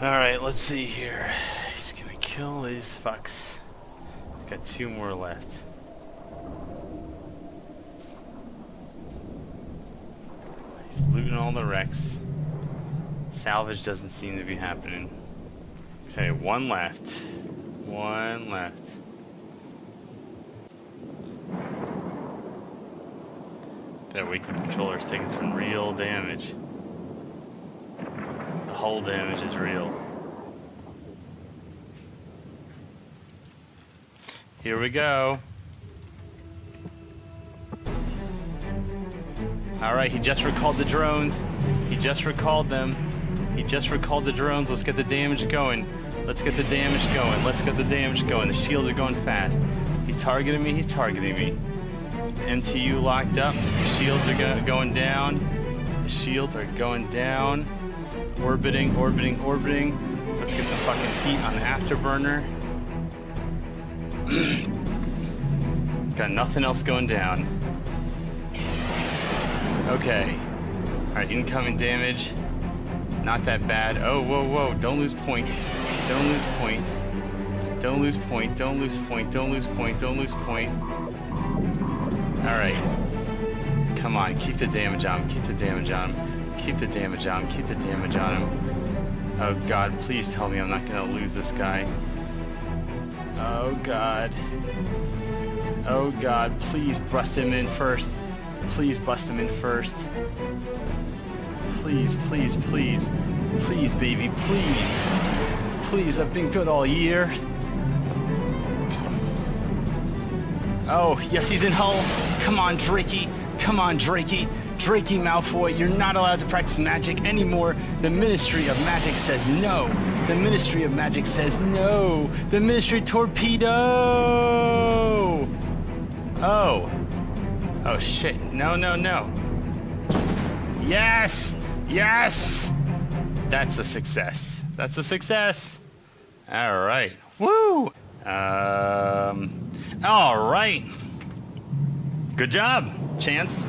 Alright, let's see here. He's gonna kill these fucks. He's got 2 more left. He's looting all the wrecks. Salvage doesn't seem to be happening. Okay, 1 left. 1 left. That weakened controller's taking some real damage. The hull damage is real. Here we go. Alright, he just recalled the drones. He just recalled them. He just recalled the drones. Let's get the damage going. Let's get the damage going. Let's get the damage going. The shields are going fast. He's targeting me. He's targeting me. MTU locked up. The shields are going down. The shields are going down. Orbiting, orbiting, orbiting. Let's get some fucking heat on the afterburner. Got nothing else going down. Okay. Alright, incoming damage. Not that bad. Oh, whoa, whoa. Don't lose point. Don't lose point. Don't lose point. Don't lose point. Don't lose point. Don't lose point. Alright. Come on. Keep the damage on him. Keep the damage on him. Keep the damage on him. Keep the damage on him. Oh, God. Please tell me I'm not going to lose this guy. Oh, God. Oh, God. Please bust him in first. Please bust him in first. Please, please, please. Please, baby, please. Please, I've been good all year. Oh, yes, he's in hull. Come on, Drakey. Come on, Drakey. Drakey Malfoy, you're not allowed to practice magic anymore. The Ministry of Magic says no. The Ministry of Magic says no. The Ministry Torpedo! Oh. Oh, shit. No, no, no. Yes! Yes! That's a success. That's a success. All right. Woo! All right. Good job, Chance.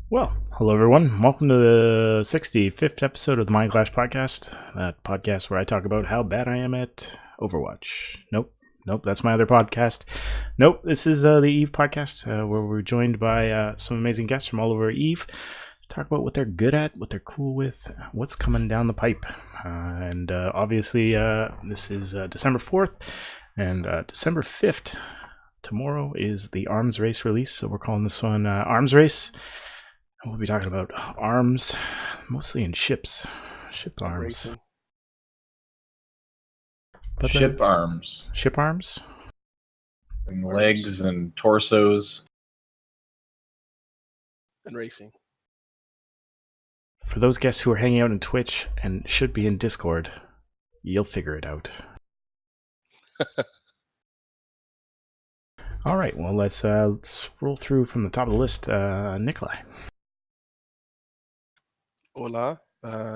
Well, hello everyone. Welcome to the 65th episode of the Mind Clash podcast. That podcast where I talk about how bad I am at Overwatch. Nope, that's my other podcast. Nope, this is the Eve podcast where we're joined by some amazing guests from all over Eve. Talk about what they're good at, what they're cool with, what's coming down the pipe. And obviously this is December 4th and December 5th. Tomorrow is the Arms Race release, so we're calling this one Arms Race. We'll be talking about arms, mostly in ships. Ship arms. But ship arms. Ship arms? And legs and torsos. And racing. For those guests who are hanging out in Twitch and should be in Discord, you'll figure it out. All right, well, let's roll through from the top of the list. Nikolai. Hola,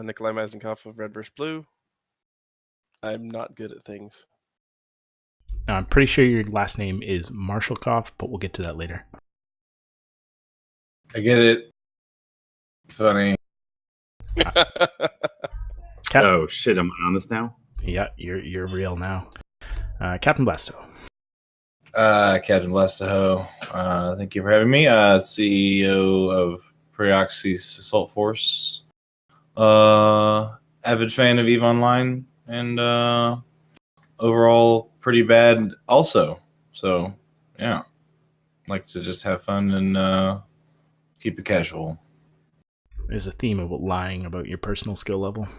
Nikolai Mazenkov of Red vs. Blue. I'm not good at things. Now, I'm pretty sure your last name is Marshalkov, but we'll get to that later. I get it. It's funny. Oh shit! Am I on this now? Yeah, you're real now. Captain Blasto. Captain Blasto. Thank you for having me. CEO of Preoxys Assault Force. Avid fan of EVE Online, and overall pretty bad also. So yeah, like to just have fun and keep it casual. There's a theme of lying about your personal skill level.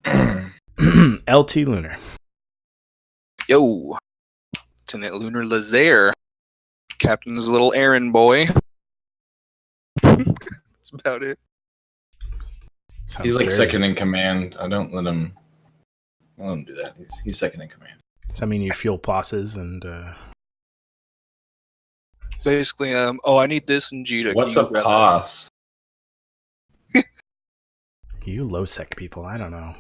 LT Lunar. Yo, Lieutenant Lunar Lazaire. Captain's little errand boy. That's about it. Sounds He's like dirty. second in command. I don't let him do that. He's second in command. Does that mean you fuel bosses and Basically, I need this in Jita. What's Can a you grab that? POS? you low sec people? I don't know.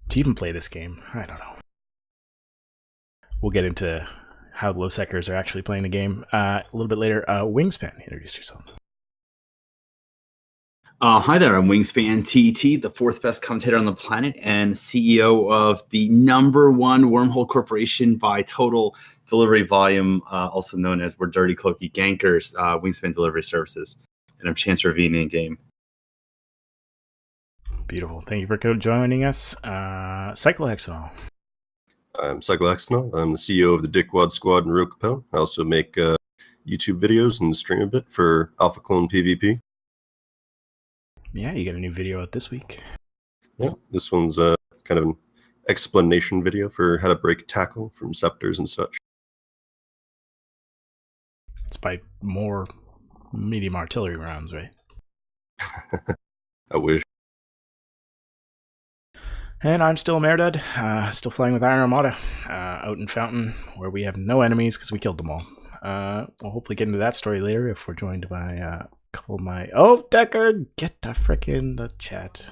Do you even play this game? I don't know. We'll get into how low seckers are actually playing the game a little bit later. Wingspan, introduce yourself. Hi there, I'm Wingspan TET, the fourth best commentator on the planet and CEO of the #1 Wormhole Corporation by total delivery volume, also known as We're Dirty Cloaky Gankers, Wingspan Delivery Services. And I'm Chancellor V in game. Beautiful. Thank you for joining us. Cyclohexol. I'm Cyclohexol. I'm the CEO of the Dickwad Squad in Real Capel. I also make YouTube videos and stream a bit for Alpha Clone PvP. Yeah, you got a new video out this week. Yeah, this one's kind of an explanation video for how to break tackle from scepters and such. It's by more medium artillery rounds, right? I wish. And I'm still Merdad, still flying with Iron Armada, out in Fountain, where we have no enemies because we killed them all. We'll hopefully get into that story later if we're joined by a couple of my... Oh, Deckard! Get the frickin' the chat.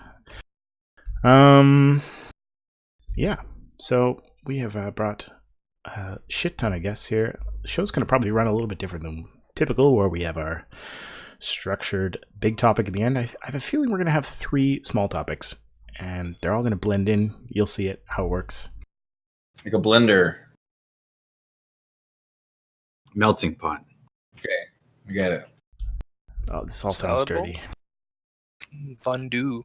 Yeah, so we have brought a shit ton of guests here. The show's going to probably run a little bit different than typical, where we have our structured big topic at the end. I have a feeling we're going to have 3 small topics. And they're all going to blend in. You'll see it, how it works. Like a blender. Melting pot. Okay, we got it. Oh, this all sounds Salad bowl? dirty. Fondue.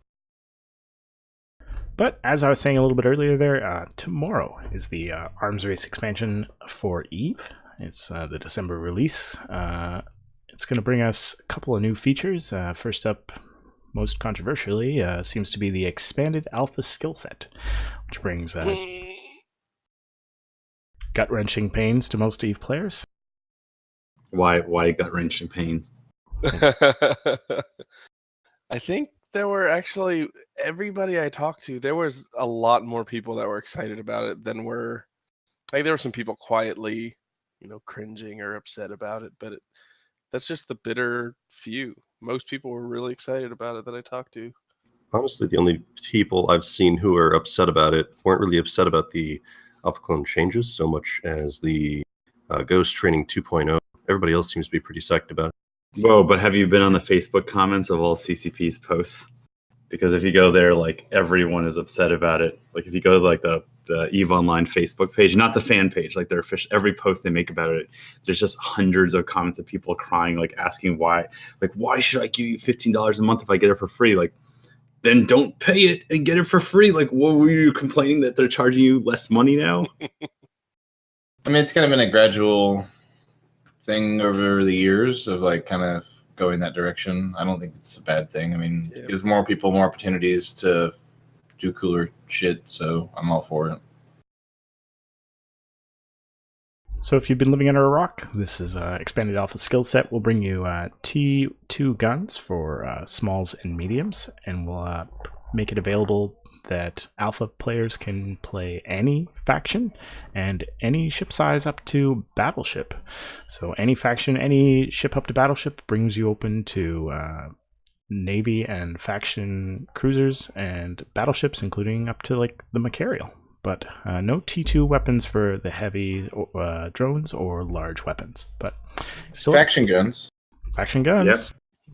But as I was saying a little bit earlier there, tomorrow is the Arms Race expansion for EVE. It's the December release. It's going to bring us a couple of new features. First up, most controversially, seems to be the expanded alpha skill set, which brings gut-wrenching pains to most EVE players. Why gut-wrenching pains? I think there were actually, everybody I talked to, there was a lot more people that were excited about it than were, like there were some people quietly, cringing or upset about it, but that's just the bitter few. Most people were really excited about it that I talked to. Honestly, the only people I've seen who are upset about it weren't really upset about the Alpha Clone changes so much as the Ghost Training 2.0. Everybody else seems to be pretty psyched about it. Whoa, but have you been on the Facebook comments of all CCP's posts? Because if you go there, like, everyone is upset about it. Like, if you go to, like, the EVE Online Facebook page, not the fan page, like, their every post they make about it, there's just hundreds of comments of people crying, like, asking why. Like, why should I give you $15 a month if I get it for free? Like, then don't pay it and get it for free. Like, what were you complaining that they're charging you less money now? I mean, it's kind of been a gradual thing over the years of, like, kind of going that direction. I don't think it's a bad thing. I mean, it gives more people more opportunities to do cooler shit, so I'm all for it. So if you've been living under a rock, this is expanded alpha skill set. We'll bring you T2 guns for smalls and mediums, and we'll make it available that alpha players can play any faction and any ship size up to battleship. So any faction, any ship up to battleship brings you open to Navy and faction cruisers and battleships, including up to like the Macarial. But no T2 weapons for the heavy drones or large weapons. But still Faction guns. Faction guns. Yep.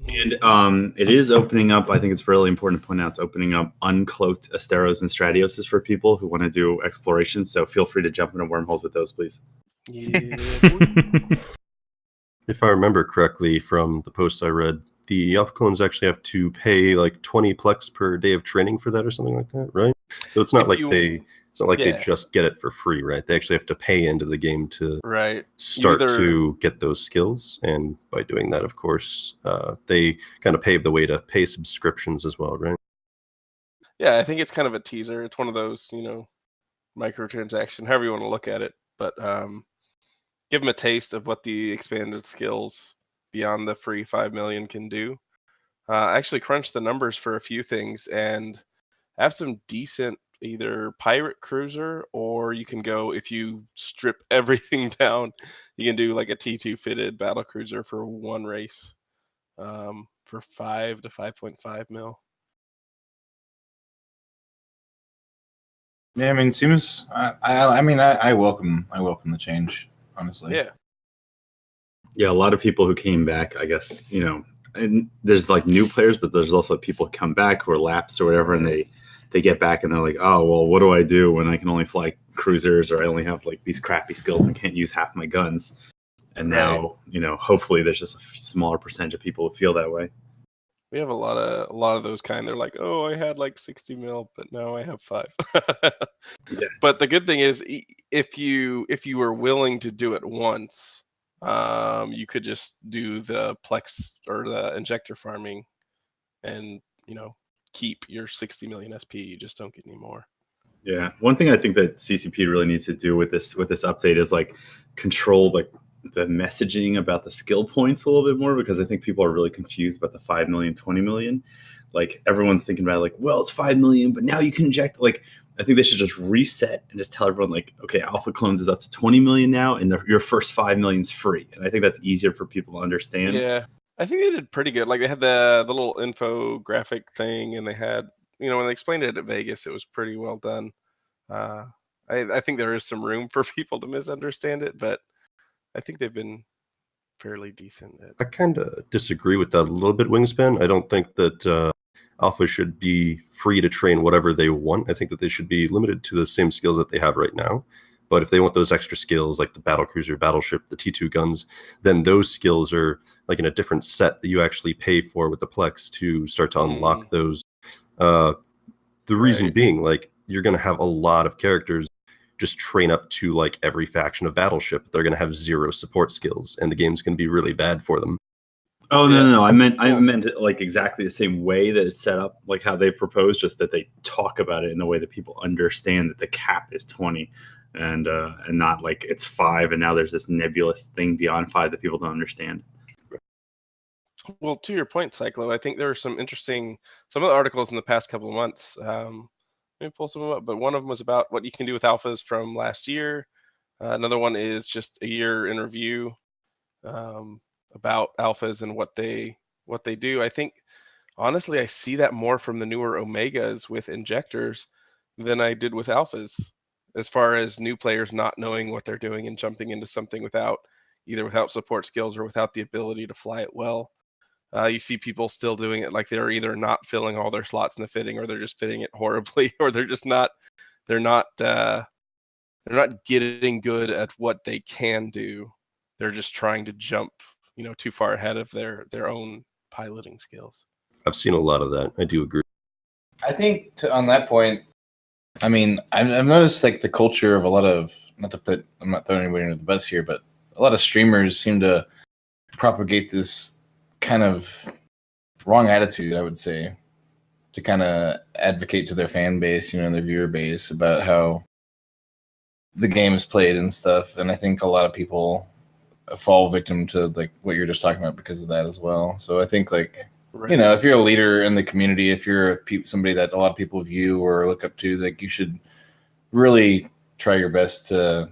And it is opening up, I think it's really important to point out, it's opening up uncloaked Asteros and Stratioses for people who want to do exploration. So feel free to jump into wormholes with those, please. Yeah. If I remember correctly from the post I read, the Alpha Clones actually have to pay like 20 plex per day of training for that or something like that, right? So it's not they just get it for free, right? They actually have to pay into the game to start to get those skills. And by doing that, of course, they kind of pave the way to pay subscriptions as well, right? Yeah, I think it's kind of a teaser. It's one of those, microtransaction, however you want to look at it. But give them a taste of what the expanded skills beyond the free 5 million can do. I actually crunched the numbers for a few things and have some decent either pirate cruiser, or you can go, if you strip everything down, you can do like a T2 fitted battle cruiser for one race for 5 to 5.5 mil. Yeah, I mean, seems. I welcome the change, honestly. Yeah. Yeah, a lot of people who came back, I guess, and there's like new players, but there's also people who come back who are lapsed or whatever, and they get back and they're like, oh, well, what do I do when I can only fly cruisers, or I only have like these crappy skills and can't use half my guns? And now, hopefully there's just a smaller percentage of people who feel that way. We have a lot of those kind. They're like, oh, I had like 60 mil, but now I have 5. Yeah. But the good thing is, if you were willing to do it once, you could just do the Plex or the injector farming, and keep your 60 million SP. You just don't get any more. Yeah, one thing I think that CCP really needs to do with this update is like control like the messaging about the skill points a little bit more, because I think people are really confused about the 5 million, 20 million. Like everyone's thinking about it like, well, it's 5 million, but now you can inject. Like, I think they should just reset and just tell everyone like, okay, Alpha Clones is up to 20 million now, and your first 5 million is free. And I think that's easier for people to understand. Yeah, I think they did pretty good. Like they had the little infographic thing, and they had, when they explained it at Vegas, it was pretty well done. I think there is some room for people to misunderstand it, but I think they've been fairly decent. I kind of disagree with that a little bit, Wingspan. I don't think that Alpha should be free to train whatever they want. I think that they should be limited to the same skills that they have right now. But if they want those extra skills, like the battle cruiser, battleship, the T2 guns, then those skills are like in a different set that you actually pay for with the Plex to start to unlock those. The reason being, like, you're going to have a lot of characters just train up to like every faction of battleship. They're going to have 0 support skills, and the game's going to be really bad for them. Oh, no. I meant it like exactly the same way that it's set up, like how they proposed, just that they talk about it in a way that people understand that the cap is 20 and not like it's 5 and now there's this nebulous thing beyond 5 that people don't understand. Well, to your point, Cyclo, I think there were some of the articles in the past couple of months. Let me pull some of them up, but one of them was about what you can do with alphas from last year. Another one is just a year in review about alphas and what they do. I think, honestly, I see that more from the newer Omegas with injectors than I did with alphas, as far as new players not knowing what they're doing and jumping into something without support skills or without the ability to fly it well. You see people still doing it like they're either not filling all their slots in the fitting, or they're just fitting it horribly, or they're just not getting good at what they can do. They're just trying to jump, too far ahead of their own piloting skills. I've seen a lot of that. I do agree. I think on that point, I mean, I've noticed like the culture of a lot of, I'm not throwing anybody under the bus here, but a lot of streamers seem to propagate this kind of wrong attitude, I would say, to kind of advocate to their fan base, their viewer base, about how the game is played and stuff. And I think a lot of people fall victim to like what you're just talking about because of that as well. So I think like, if you're a leader in the community, if you're somebody that a lot of people view or look up to, like, you should really try your best to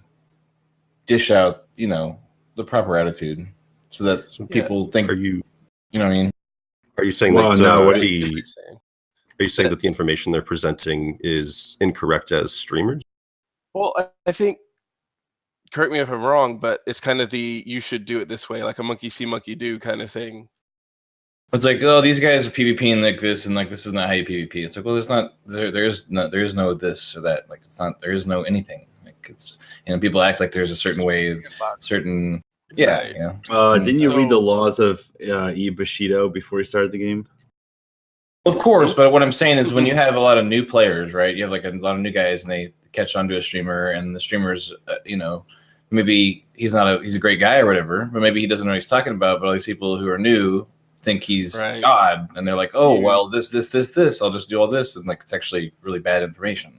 dish out, the proper attitude, so that people think, you know what I mean? Are you saying Well, that no, what are you saying that the information they're presenting is incorrect as streamers? Well, I think, correct me if I'm wrong, but it's kind of you should do it this way, like a monkey see, monkey do kind of thing. It's like, oh, these guys are PvPing like this, and like this is not how you PvP. It's like, well, there's not there is no this or that. Like, it's not, there is no anything. Like, it's, people act like there's a certain way, certain. Yeah, didn't you read the laws of Bushido before you started the game? Of course, but what I'm saying is, when you have a lot of new players, right? You have like a lot of new guys, and they catch on to a streamer, and the streamer's, maybe he's a great guy or whatever, but maybe he doesn't know what he's talking about. But all these people who are new think he's God, and they're like, oh, well, this, I'll just do all this, and like it's actually really bad information.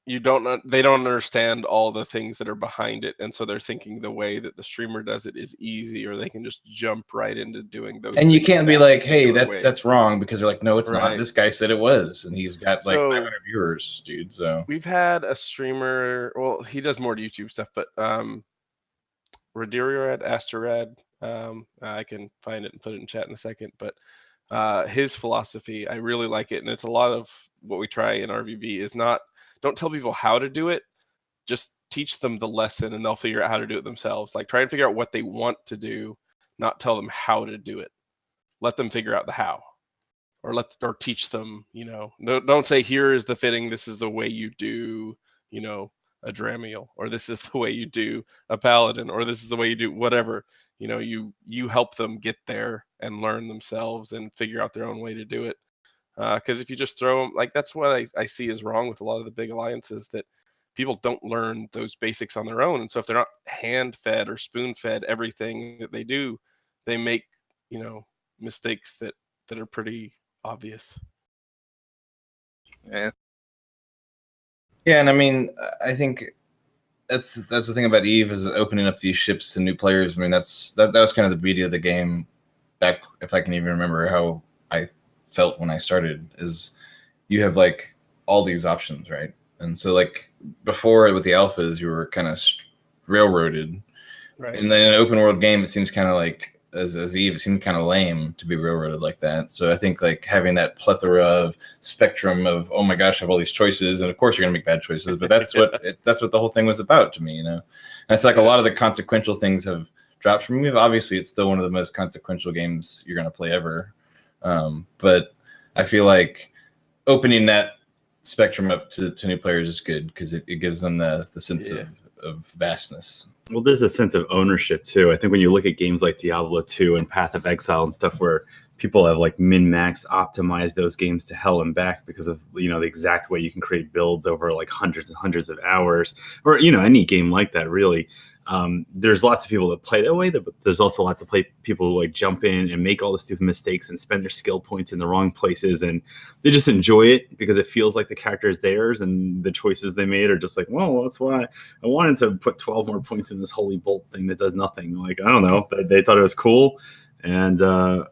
they don't understand all the things that are behind it, and so they're thinking the way that the streamer does it is easy, or they can just jump right into doing those. And you things can't be that like, hey, particular way. that's wrong, because they're like, no, it's not. Right. This guy said it was, and he's got like So- 500 viewers, dude. So We've had a streamer. Well, he does more YouTube stuff, but Radirad, Asterad. I can find it and put it in chat in a second. But his philosophy, I really like it, and it's a lot of what we try in RVB is don't tell people how to do it, just teach them the lesson, and they'll figure out how to do it themselves. Like, try and figure out what they want to do, not tell them how to do it. Let them figure out the how, or teach them. Don't say, here is the fitting. This is the way you do. A Dramiel, or this is the way you do a Paladin, or this is the way you do whatever. You help them get there and learn themselves and figure out their own way to do it. Because if you just throw them, like, that's what I see is wrong with a lot of the big alliances, that people don't learn those basics on their own. And so if they're not hand-fed or spoon-fed everything that they do, they make, mistakes that are pretty obvious. Yeah. yeah, and I mean, I think that's the thing about Eve, is opening up these ships to new players. I mean, that was kind of the beauty of the game back, if I can even remember how I felt when I started, is you have like all these options, right? And so like before with the alphas, you were kind of railroaded, Right. and then in an open world game, it seems kind of like as Eve, it seemed kind of lame to be railroaded like that. So I think like having that plethora of spectrum of, oh my gosh, I have all these choices, and of course you're gonna make bad choices, but that's that's what the whole thing was about to me, And I feel like a lot of the consequential things have dropped from me. Obviously, it's still one of the most consequential games you're gonna play ever, but I feel like opening that spectrum up to new players is good, because it gives them the sense of vastness. Well, there's a sense of ownership too. I think when you look at games like Diablo 2 and Path of Exile and stuff, where people have like min-max optimized those games to hell and back because of the exact way you can create builds over like hundreds and hundreds of hours, or any game like that really. There's lots of people that play that way, but there's also lots of people who like jump in and make all the stupid mistakes and spend their skill points in the wrong places, and they just enjoy it because it feels like the character is theirs, and the choices they made are just like, well, that's why I wanted to put 12 more points in this holy bolt thing that does nothing. Like, I don't know, they thought it was cool, and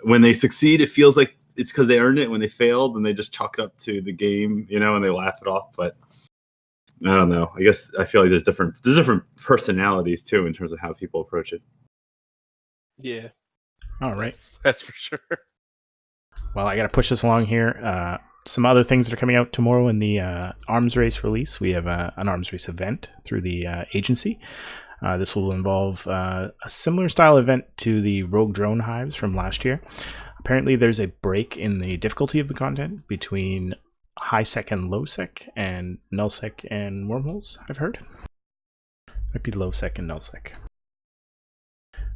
when they succeed, it feels like it's because they earned it. When they failed, and they just chalk it up to the game, and they laugh it off. But I don't know. I guess I feel like there's different personalities too in terms of how people approach it. Yeah. All right. That's for sure. Well, I got to push this along here. Some other things that are coming out tomorrow in the Arms Race release. We have an Arms Race event through the agency. This will involve a similar style event to the Rogue Drone Hives from last year. Apparently, there's a break in the difficulty of the content between high sec and low sec, and null sec and wormholes, I've heard. Might be low sec and null sec.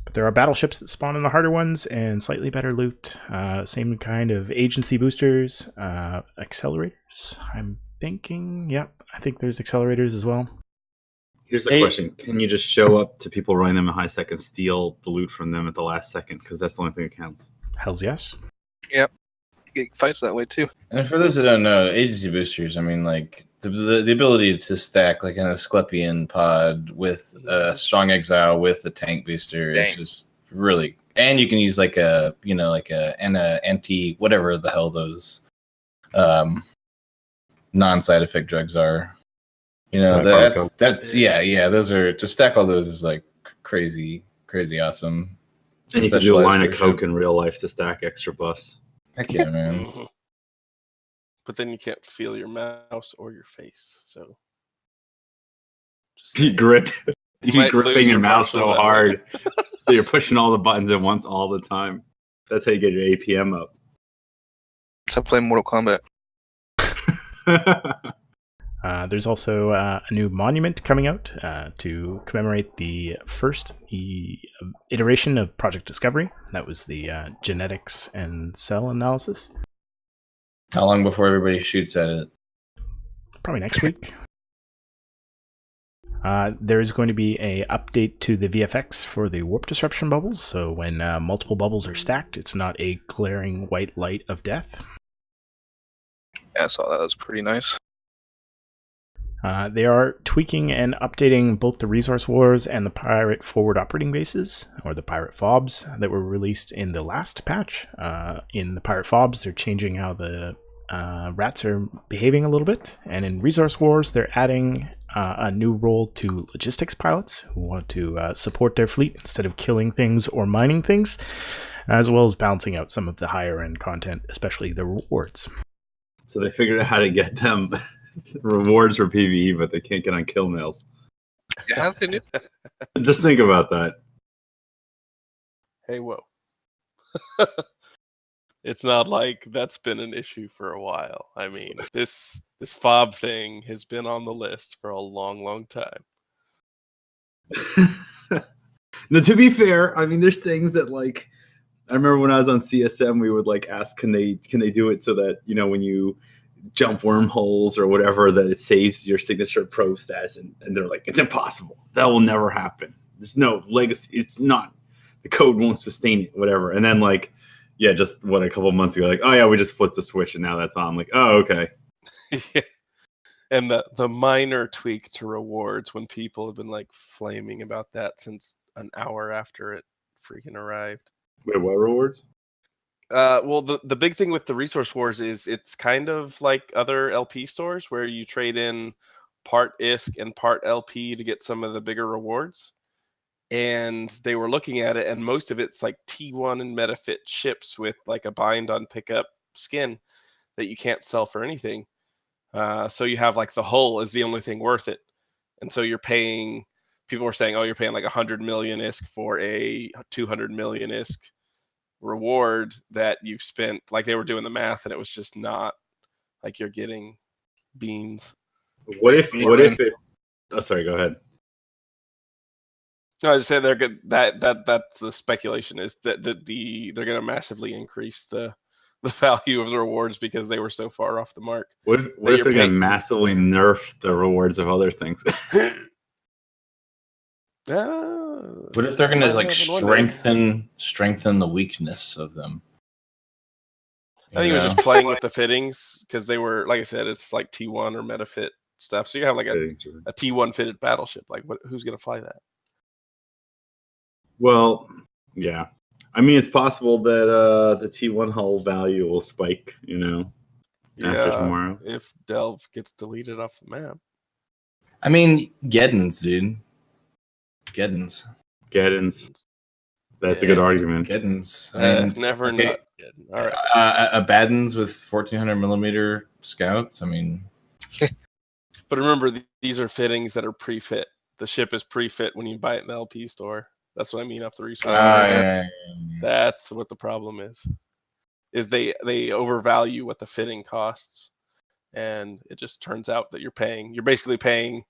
But there are battleships that spawn in the harder ones, and slightly better loot. Same kind of agency boosters, accelerators. I'm thinking, I think there's accelerators as well. Here's a question. Can you just show up to people running them in high sec and steal the loot from them at the last second? Because that's the only thing that counts. Hells yes. Yep. It fights that way too. And for those that don't know, agency boosters, I mean, like the ability to stack like an Asclepian pod with a strong exile with a tank booster is just really, and you can use like a anti whatever the hell those non-side effect drugs are. That's those are, to stack all those is like crazy awesome. And you can do a line of coke in real life to stack extra buffs. Heck yeah, man. But then you can't feel your mouse or your face, so you gripping your mouse so hard that you're pushing all the buttons at once all the time. That's how you get your APM up. That's how I play Mortal Kombat. There's also a new monument coming out to commemorate the first iteration of Project Discovery. That was the genetics and cell analysis. How long before everybody shoots at it? Probably next week. There's going to be an update to the VFX for the warp disruption bubbles, so when multiple bubbles are stacked, it's not a glaring white light of death. Yeah, I saw that. That was pretty nice. They are tweaking and updating both the Resource Wars and the Pirate Forward Operating Bases, or the Pirate FOBs, that were released in the last patch. In the Pirate FOBs, they're changing how the rats are behaving a little bit, and in Resource Wars, they're adding a new role to logistics pilots who want to support their fleet instead of killing things or mining things, as well as balancing out some of the higher end content, especially the rewards. So they figured out how to get them rewards for PvE, but they can't get on kill mails. Yeah, they knew. Just think about that. Hey, whoa. It's not like that's been an issue for a while. I mean, this fob thing has been on the list for a long, long time. Now, to be fair, I mean, there's things that like I remember when I was on CSM, we would like ask, can they do it so that when you jump wormholes or whatever, that it saves your signature pro status, and they're like, it's impossible. That will never happen. There's no legacy. It's not. The code won't sustain it. Whatever. And then just a couple months ago, like, oh yeah, we just flipped the switch and now that's on. I'm like, oh okay. And the minor tweak to rewards, when people have been like flaming about that since an hour after it freaking arrived. Wait, what rewards? Well, the big thing with the Resource Wars is it's kind of like other LP stores where you trade in part ISK and part LP to get some of the bigger rewards. And they were looking at it, and most of it's like T1 and Metafit ships with like a bind on pickup skin that you can't sell for anything. So you have like the hull is the only thing worth it. And so you're paying, people were saying, oh, you're paying like 100 million ISK for a 200 million ISK reward that you've spent. Like they were doing the math, and it was just not like you're getting beans. What if it? Oh, sorry. Go ahead. No, I just said they're good. That's the speculation is that they're going to massively increase the value of the rewards because they were so far off the mark. What if they're going to massively nerf the rewards of other things? What if they're going to like strengthen the weakness of them? I think it was just playing with the fittings because they were, like I said, it's like T1 or Metafit stuff. So you have like a T1 fitted battleship. Like, who's going to fly that? Well, yeah. I mean, it's possible that the T1 hull value will spike, after tomorrow. If Delve gets deleted off the map. I mean, Geddons, dude. Geddons. That's a good argument. Geddons. I mean, never okay. Not Geddon. All right. Abaddons with 1400 millimeter scouts. I mean, but remember, these are fittings that are pre-fit. The ship is pre-fit when you buy it in the LP store. That's what I mean off the resource. Yeah. That's what the problem is they overvalue what the fitting costs, and it just turns out that you're basically paying,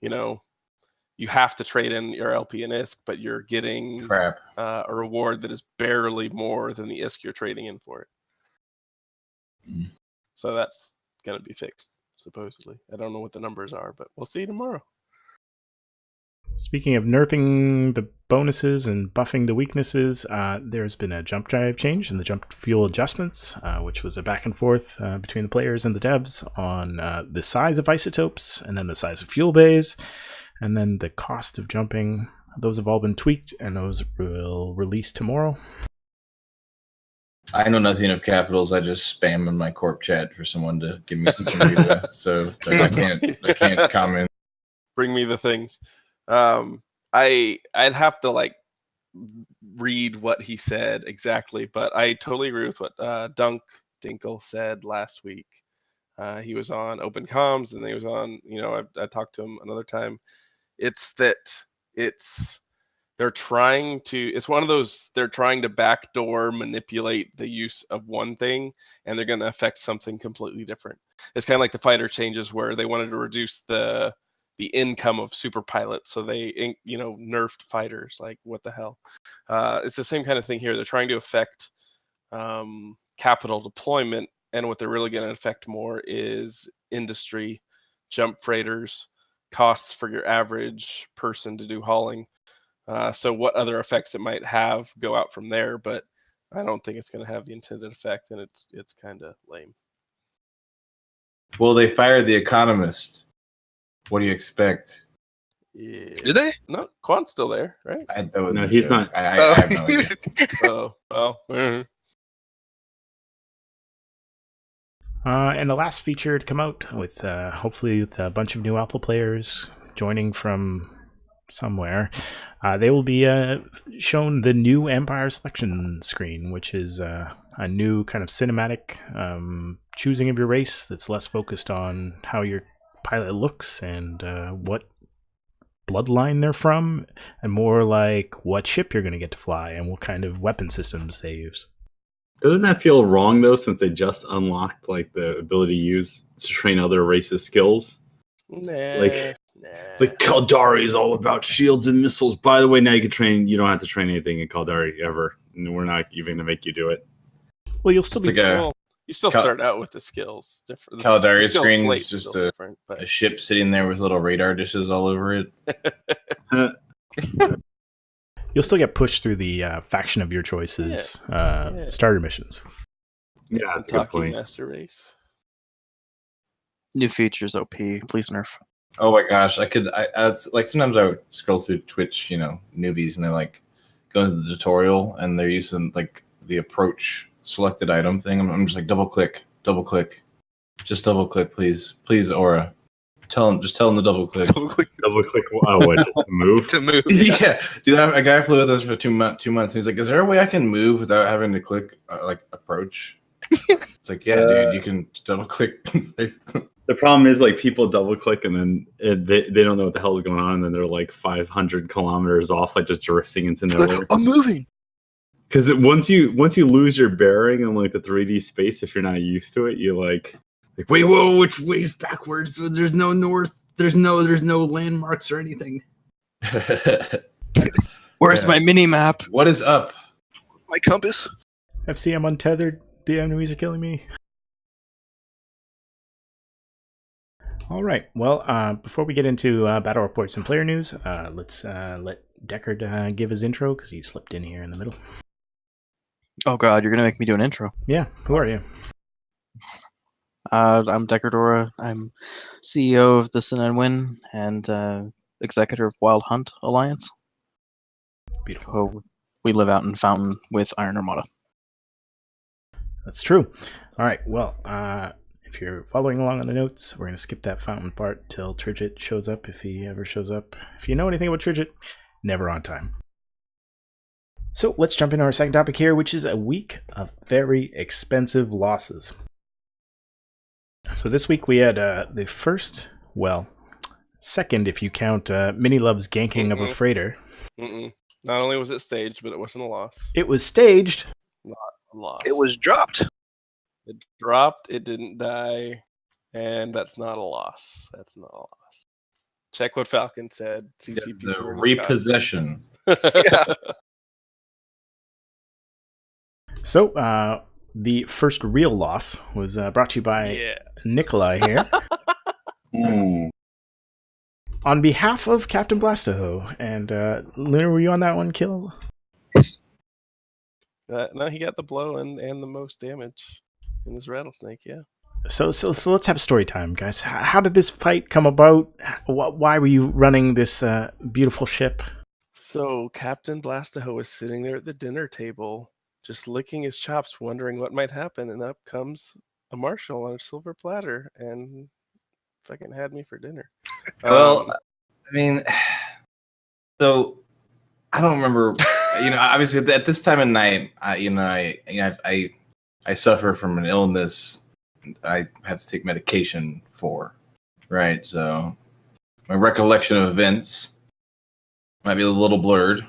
you have to trade in your LP and ISK, but you're getting a reward that is barely more than the ISK you're trading in for it. Mm. So that's going to be fixed, supposedly. I don't know what the numbers are, but we'll see tomorrow. Speaking of nerfing the bonuses and buffing the weaknesses, there's been a jump drive change in the jump fuel adjustments, which was a back and forth between the players and the devs on the size of isotopes and then the size of fuel bays and then the cost of jumping. Those have all been tweaked, and those will release tomorrow. I know nothing of capitals. I just spam in my corp chat for someone to give me some data, so I can't comment. Bring me the things. I'd have to read what he said exactly, but I totally agree with what Dinkle said last week. He was on Open Comms, and he was on, I talked to him another time. They're trying to backdoor manipulate the use of one thing, and they're going to affect something completely different. It's kind of like the fighter changes where they wanted to reduce the income of super pilots, so they nerfed fighters. Like, what the hell? It's the same kind of thing here. They're trying to affect capital deployment, and what they're really going to affect more is industry, jump freighters, costs for your average person to do hauling. So what other effects it might have go out from there, but I don't think it's going to have the intended effect, and it's kind of lame. Well, they fired The Economist. What do you expect? Yeah. Do they? No, Quan's still there, right? That was No, a he's joke. not. I have no idea. Oh, well. And the last feature to come out with, hopefully, with a bunch of new alpha players joining from somewhere, they will be shown the new Empire selection screen, which is a new kind of cinematic choosing of your race that's less focused on how your pilot looks and what bloodline they're from, and more like what ship you're going to get to fly and what kind of weapon systems they use. Doesn't that feel wrong though, since they just unlocked like the ability to train other races' skills? Nah. Like Caldari is all about shields and missiles. By the way, now you can train. You don't have to train anything in Caldari ever. And we're not even going to make you do it. Well, you'll still Just be. like a Well, you still start out with the skills. Different. Caldari the skill screen is slate's just still a- different, but a ship sitting there with little radar dishes all over it. You'll still get pushed through the faction of your choices Yeah. starter missions. Yeah, that's a good Talking point. Master Race. New features, OP. Please nerf. Oh my gosh, it's like sometimes I would scroll through Twitch, newbies, and they're like going to the tutorial and they're using like the approach selected item thing. I'm just like double click, just double click, please, Aura. Just tell them to double click. Double click. What? Just to move? To move. Yeah, dude, a guy flew with us for 2 months. And he's like, "Is there a way I can move without having to click like approach?" It's like, yeah, dude, you can double click. The problem is like people double click and then they don't know what the hell is going on, and then they're like 500 kilometers off, like just drifting into nowhere. I'm moving. Because once you lose your bearing in like the 3D space, if you're not used to it, you like wait, whoa, which way's backwards? There's no north. There's no landmarks or anything. Where's Yeah. my mini map? What is up? My compass. FCM untethered. The enemies are killing me. All right. Well, before we get into battle reports and player news, let's let Deckard give his intro because he slipped in here in the middle. Oh god, you're gonna make me do an intro. Yeah. Who are you? I'm Deckard Dora. I'm CEO of the Sin and Win and executor of Wild Hunt Alliance. Beautiful. Oh, we live out in Fountain with Iron Armada. That's true. All right. Well, if you're following along on the notes, we're going to skip that fountain part till Turgid shows up, if he ever shows up. If you know anything about Turgid, never on time. So let's jump into our second topic here, which is a week of very expensive losses. So this week we had the first, second if you count Mini Love's ganking of a freighter. Not only was it staged, but it wasn't a loss. It was staged. A loss. It was dropped. It dropped. It didn't die, and that's not a loss. That's not a loss. Check what Falcon said. CCP's The word is God. repossession. Yeah. So the first real loss was brought to you by Yeah. Nikolai here. On behalf of Captain Blastoho. And Lunar, were you on that one, Kill? No, he got the blow and the most damage in his rattlesnake. Yeah. So let's have story time, guys. How did this fight come about? Why were you running this beautiful ship? So Captain Blastoho was sitting there at the dinner table, just licking his chops, wondering what might happen, and up comes a marshal on a silver platter and fucking had me for dinner. Well, I mean, so I don't remember. Obviously at this time of night, I suffer from an illness I have to take medication for, right? So my recollection of events might be a little blurred.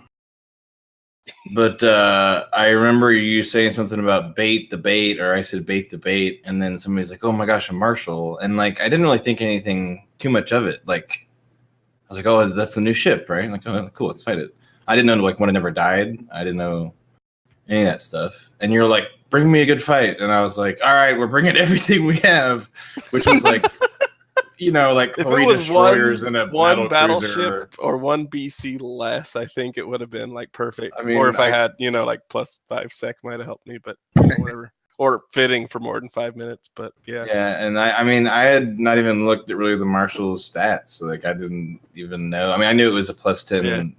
But I remember you saying something about bait the bait, or I said bait the bait, and then somebody's like, "Oh my gosh, a marshal," and like I didn't really think anything too much of it. Like I was like, "Oh, that's the new ship, right?" Like, "Oh, cool, let's fight it." I didn't know like when it never died. I didn't know any of that stuff. And you're like, "Bring me a good fight," and I was like, "All right, we're bringing everything we have," which was like. Like if 3 it was destroyers and a one battleship. battleship or one BC less, I think it would have been like perfect. I mean, or if I had, like +5 sec might have helped me, but whatever. or fitting for more than 5 minutes. But yeah. Yeah, and I mean, I had not even looked at really the Marshall's stats. Like, I didn't even know. I mean, I knew it was a plus 10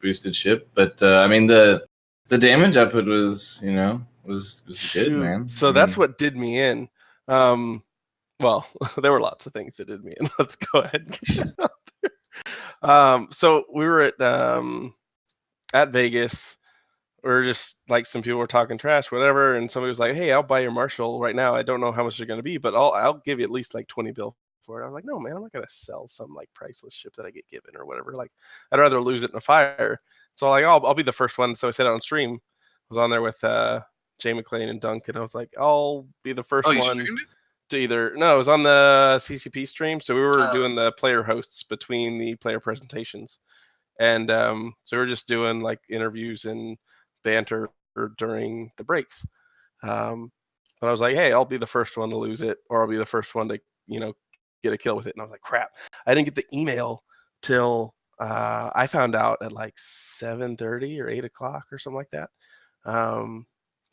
boosted ship, but I mean, the damage output was, was good, Shoot. man. So that's what did me in. Well, there were lots of things that did me in. Let's go ahead and get that out there. So we were at Vegas. We were just like, some people were talking trash, whatever, and somebody was like, "Hey, I'll buy your Marshall right now. I don't know how much they're going to be, but I'll give you at least like 20 bill for it." I was like, "No, man, I'm not going to sell some like priceless ship that I get given or whatever. Like, I'd rather lose it in a fire." So like, I'll be the first one. So I said it on stream. I was on there with Jay McLean and Dunk, and I was like, "I'll be the first one." To either it was on the CCP stream, so we were doing the player hosts between the player presentations, and so we were just doing like interviews and banter during the breaks. But I was like, "Hey, I'll be the first one to lose it, or I'll be the first one to get a kill with it." And I was like, "Crap, I didn't get the email till I found out at like 7:30 or 8 o'clock or something like that."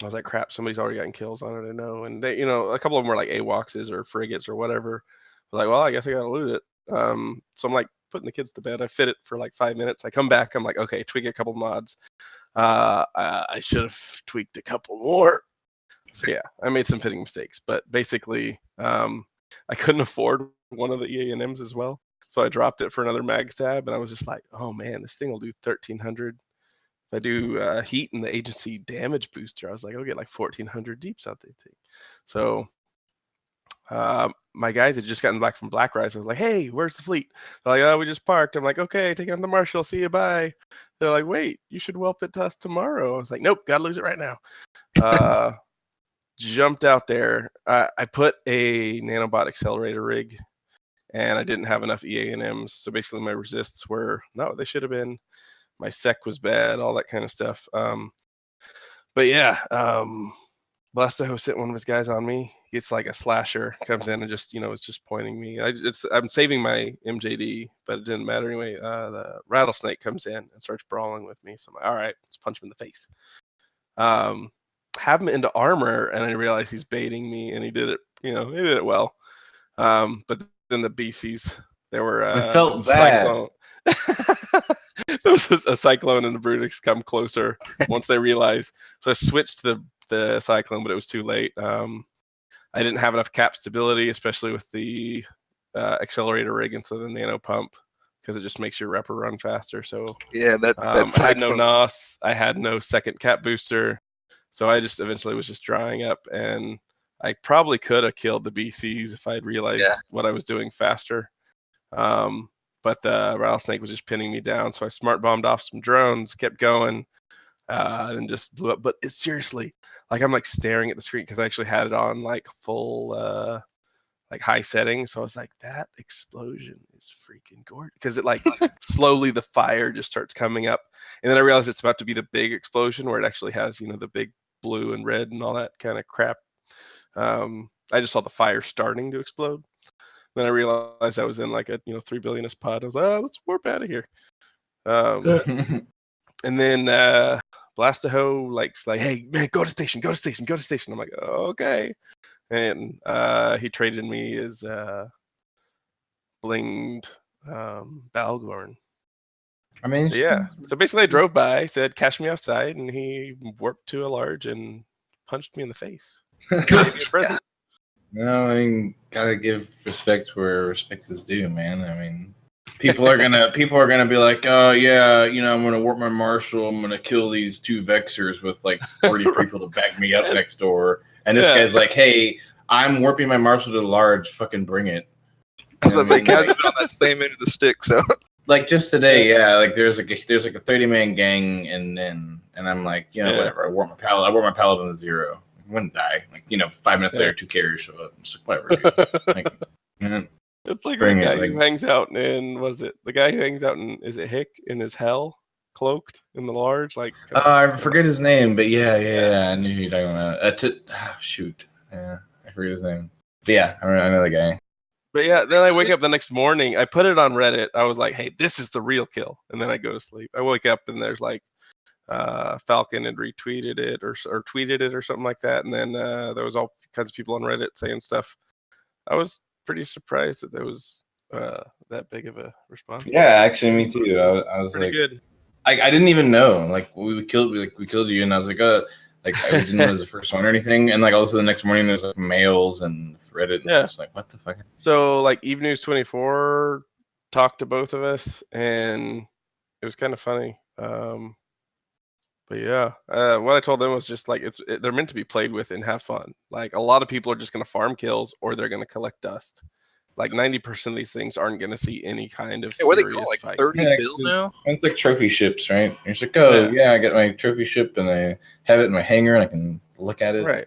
I was like, "Crap, somebody's already gotten kills on it, I know." And they, a couple of them were like AWACSs or frigates or whatever. I was like, "Well, I guess I gotta lose it." So I'm like putting the kids to bed. I fit it for like 5 minutes. I come back. I'm like, "Okay, tweak a couple mods." I should have tweaked a couple more. So yeah, I made some fitting mistakes, but basically, I couldn't afford one of the EANMs as well. So I dropped it for another mag stab, and I was just like, "Oh man, this thing will do 1300. If I do heat and the agency damage booster," I was like, "I'll get like 1400 deeps out the thing." So my guys had just gotten back from Black Rise. I was like, "Hey, where's the fleet?" They're like, "Oh, we just parked." I'm like, "Okay, take it on the Marshall. See you, bye." They're like, "Wait, you should whelp it to us tomorrow." I was like, "Nope, gotta lose it right now." Jumped out there. I put a nanobot accelerator rig, and I didn't have enough EANMs. So basically, my resists were they should have been. My sec was bad, all that kind of stuff. But yeah, Blastaho sent one of his guys on me. It's like a slasher, comes in and just is just pointing me. I'm saving my MJD, but it didn't matter anyway. The rattlesnake comes in and starts brawling with me. So I'm like, "All right, let's punch him in the face." Have him into armor, and I realize he's baiting me, and he did it. He did it well. But then the BCs, there were I felt bad. There was a cyclone and the Brutix come closer once they realized. So I switched to the cyclone, but it was too late. I didn't have enough cap stability, especially with the accelerator rig instead of the nano pump, because it just makes your repper run faster. So yeah, I had no NOS. I had no second cap booster. So I just eventually was just drying up, and I probably could have killed the BCs if I had realized what I was doing faster. But the rattlesnake was just pinning me down. So I smart bombed off some drones, kept going, and just blew up. But it's seriously, like, I'm like staring at the screen because I actually had it on like full, like high setting. So I was like, that explosion is freaking gorgeous, because it like slowly the fire just starts coming up. And then I realized it's about to be the big explosion where it actually has, the big blue and red and all that kind of crap. I just saw the fire starting to explode. Then I realized I was in like a 3 billionest pod. I was like, "Oh, let's warp out of here." And then Blastaho like, "Hey man, go to station, go to station, go to station." I'm like, "Oh, okay." And he traded me his blinged Balgorn. I mean, yeah. So basically, I drove by, said, "Cash me outside," and he warped to a large and punched me in the face. Gave me a present. I mean, gotta give respect where respect is due, man. I mean, people are gonna be like, "Oh yeah, I'm gonna warp my Marshall. I'm gonna kill these 2 Vexers with like 40 people to back me up next door." And this guy's like, "Hey, I'm warping my Marshall to large. Fucking bring it." I was about to say, Kev's been on that same end of the stick, so. Like just today, like there's like a 30-man gang, and I'm like, whatever. I warp my paladin to 0. I wouldn't die. Like 5 minutes later, 2 carriers show up. I'm just like, whatever. Like, it's like the guy who hangs out in, the guy who hangs out in, is it Hick in his hell, cloaked in the large? Like I forget his name, but yeah. I knew you were talking about. Shoot, yeah, I forget his name. But yeah, I know the guy. But yeah, then I wake up the next morning. I put it on Reddit. I was like, "Hey, this is the real kill." And then I go to sleep. I wake up and there's like Falcon had retweeted it or tweeted it or something like that, and then there was all kinds of people on Reddit saying stuff. I was pretty surprised that there was that big of a response. Yeah, actually, me too. I was Pretty like, good. I didn't even know. Like we killed you, and I was like, like I didn't know it was the first one or anything. And like also the next morning, there's like mails and Reddit. And Yeah. it's like, what the fuck? So like Eve News 24 talked to both of us, and it was kind of funny. But yeah, what I told them was just like they're meant to be played with and have fun. Like a lot of people are just going to farm kills or they're going to collect dust. Like 90% of these things aren't going to see any kind of Hey, what are they serious called? Like fight. 30 Yeah, bill now? It's like trophy ships, right? You're just like, oh yeah, I got my trophy ship and I have it in my hangar and I can look at it. Right.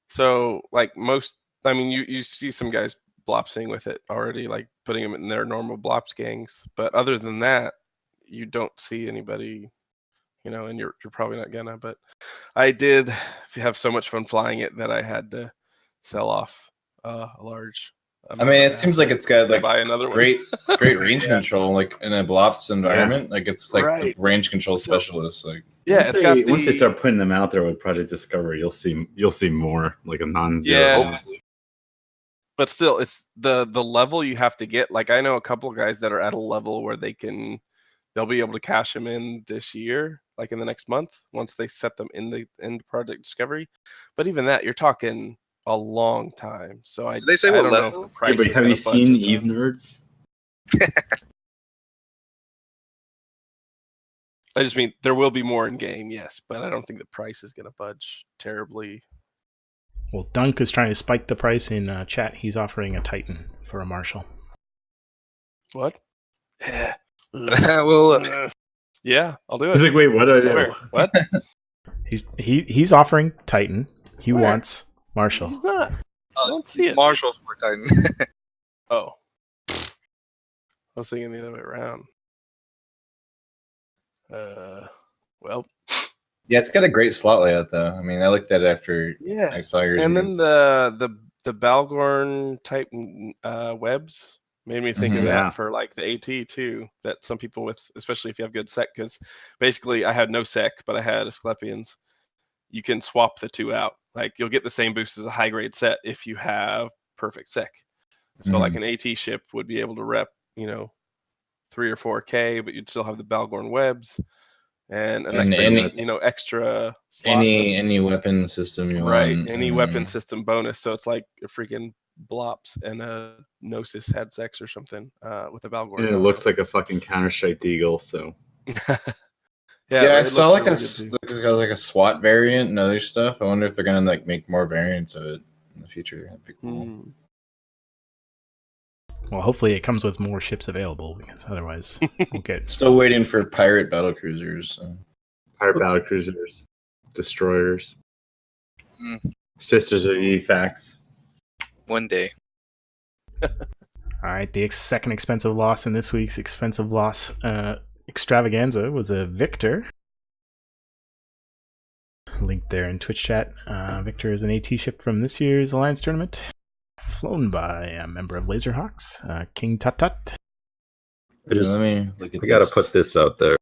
So like you see some guys blopsing with it already, like putting them in their normal blops gangs. But other than that, you don't see anybody, and you're probably not gonna. But I did have so much fun flying it that I had to sell off a large. I mean, it seems like it's got like buy another great range control, like in a blops environment. Like it's like Right. the range control specialist. Like Yeah, once they start putting them out there with Project Discovery, you'll see more like a non-zero. Yeah. But still, it's the level you have to get. Like I know a couple of guys that are at a level where they'll be able to cash them in this year, like in the next month, once they set them in Project Discovery. But even that, you're talking a long time. So Did they say I what don't know if level? the price but is have gonna you seen budge in Eve time. Nerds? I just mean there will be more in game, yes, but I don't think the price is going to budge terribly. Well, Dunk is trying to spike the price in chat. He's offering a Titan for a Marshall. What? Well, look. Yeah, I'll do I was it. like, wait, what do I do? Where? What? He's offering Titan. He Where? wants Marshall. He's not. I don't see it. Marshall for Titan. Oh. I was thinking the other way around. Well. yeah, it's got a great slot layout though. I mean, I looked at it after Yeah. I saw yours. And then the Balgorn type webs made me think of Yeah. that for like the AT too. That some people with, especially if you have good sec, because basically I had no sec, but I had Asclepions. You can swap the two out. Like you'll get the same boost as a high grade set if you have perfect sec. So like an AT ship would be able to rep, 3 or 4K, but you'd still have the Balgorn webs and an extra, extra slots. any weapon system you want. Any weapon system bonus. So it's like a freaking Blops and a Gnosis had sex or something with a Balgorn. And it looks like a fucking Counter-Strike Deagle, so. Yeah, I saw like really like a SWAT variant and other stuff. I wonder if they're gonna like make more variants of it in the future. That'd be cool. Well, hopefully it comes with more ships available, because otherwise we'll get... Still waiting for pirate battle cruisers. So. Pirate battle cruisers, destroyers, Sisters of EFAX. One day. All right, the second expensive loss in this week's expensive loss extravaganza was a Victor. Linked there in Twitch chat. Victor is an AT ship from this year's Alliance tournament, flown by a member of Laserhawks, King Tut Tut. Let me look at I gotta put this out there.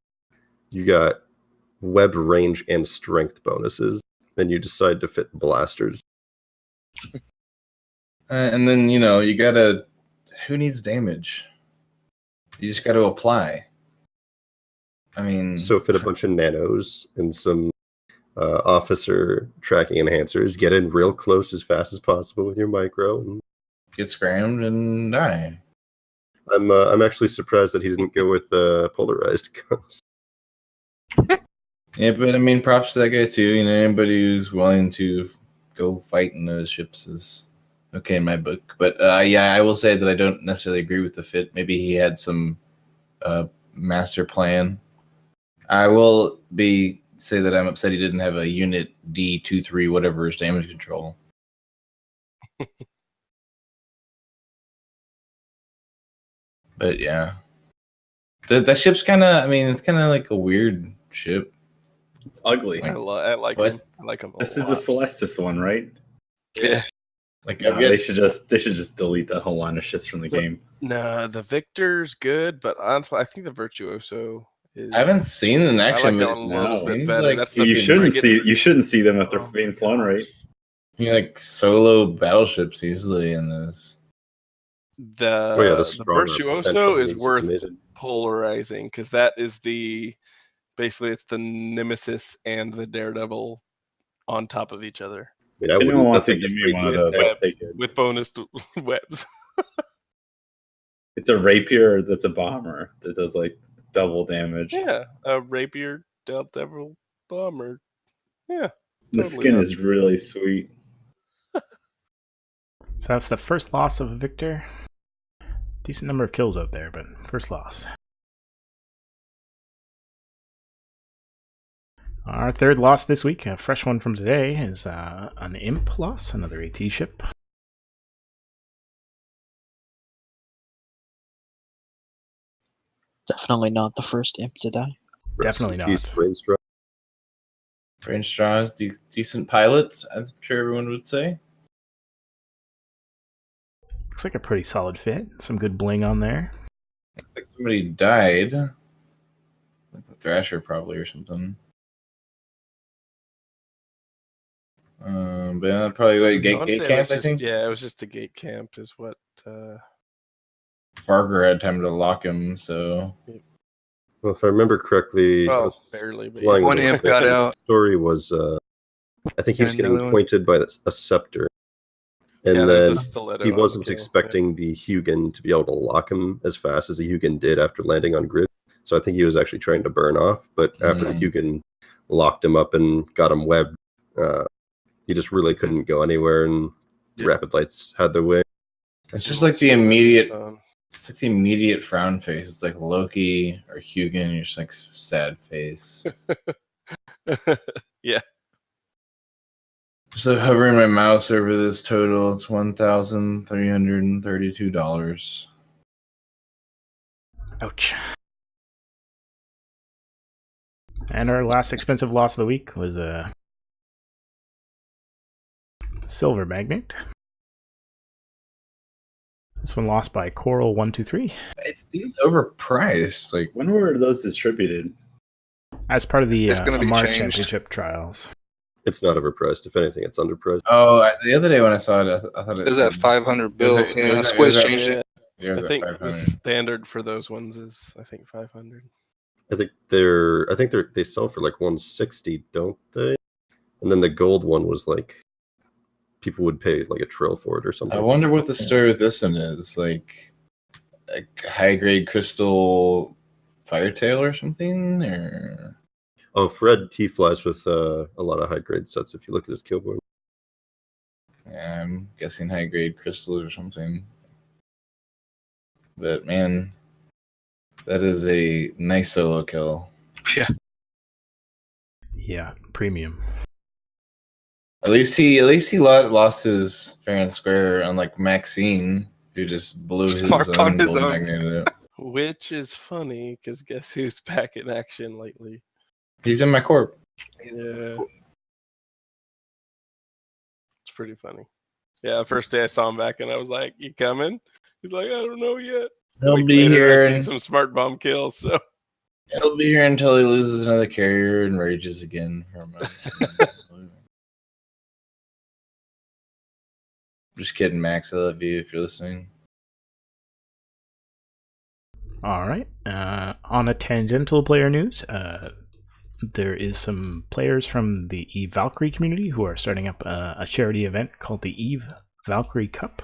You got web range and strength bonuses, then you decide to fit blasters. And then you gotta. Who needs damage? You just gotta apply. I mean, So fit a bunch of nanos and some officer tracking enhancers. Get in real close as fast as possible with your micro. And get scrammed and die. I'm actually surprised that he didn't go with polarized guns. Yeah, but I mean, props to that guy too. Anybody who's willing to go fight in those ships is okay in my book. But I will say that I don't necessarily agree with the fit. Maybe he had some master plan. I will say that I'm upset he didn't have a unit D23 whatever is damage control. But yeah, that ship's kind of. I mean, it's kind of like a weird ship. It's ugly. I like What? him. I like him. This is the Celestis one, right? Yeah. Like No, they should just delete that whole line of ships from the game. No, the Victor's good, but honestly, I think the Virtuoso I haven't seen an I action, like but it a little it bit seems better. like That's the You shouldn't frigate- see them if they're Oh my being flown right. gosh. you like solo battleships easily in this. Oh yeah, the The stronger Virtuoso potential is makes this worth amazing. polarizing because that is basically it's the Nemesis and the Daredevil on top of each other I mean, I Anyone wouldn't. wants That to thing give is me one of great. those, I'll webs take it. with bonus webs. It's a rapier that's a bomber that does like double damage. Yeah, a rapier Devil bomber. Yeah, The totally skin up. is really sweet. So that's the first loss of Victor. Decent number of kills out there, but first loss. Our third loss this week, a fresh one from today, is an Imp loss, another AT ship. Definitely not the first imp to die. Rest Definitely in peace, not. Brainstorm. Brainstorm's decent pilot, I'm sure everyone would say. Looks like a pretty solid fit. Some good bling on there. Like somebody died. Like the Thrasher probably or something. But yeah, probably like I gate wanna say it camp, was I just- think. Yeah, it was just a gate camp, is what. Farger had time to lock him, so Well, if I remember correctly, I Well, was barely. But flying yeah. One with imp the got out. story was, I think he And was getting another one. pointed by a scepter, and Yeah, there's then a stiletto he on the wasn't kill, yeah. expecting the Hugin to be able to lock him as fast as the Hugin did after landing on grid. So I think he was actually trying to burn off, but after the Hugin locked him up and got him webbed, he just really couldn't go anywhere, and Yeah. Rapid Lights had their way. it's just like the immediate. It's like the immediate frown face. It's like Loki or Hugin. You're just like sad face. Yeah. Just like hovering my mouse over this total. It's $1,332. Ouch. And our last expensive loss of the week was a Silver Magnate. This one lost by Coral123 It seems overpriced. Like When were those distributed? as part of the It's gonna be Amar changed. Championship trials. It's not overpriced. If anything, it's underpriced. the other day when I saw it, I thought It was at 500 bill. it- Yeah, was it- Squiz was it- changed it. Yeah, it I was at think 500. the standard for those ones is 500. I think they sell for like 160, don't they? And then the gold one was like people would pay like a trill for it or something. I wonder what the story with this one is. Like a high grade crystal firetail or something, or Oh, Fred, he flies with a lot of high grade sets. If you look at his kill board, yeah, I'm guessing high grade crystal or something. But man, that is a nice solo kill. Yeah. Yeah, premium. At least he lost his fair and square, unlike Maxine, who just blew his Smart own on his gold own. magnet it. Which is funny because guess who's back in action lately? He's in my corp. Yeah. It's pretty funny. Yeah, the first day I saw him back and I was like, "You coming?" He's like, "I don't know yet." He'll Week be later, I here. see some smart bomb kills. So He'll be here until he loses another carrier and rages again for a month. Just kidding, Max. I love you if you're listening. All right. On a tangential player news, there is some players from the Eve Valkyrie community who are starting up a charity event called the Eve Valkyrie Cup.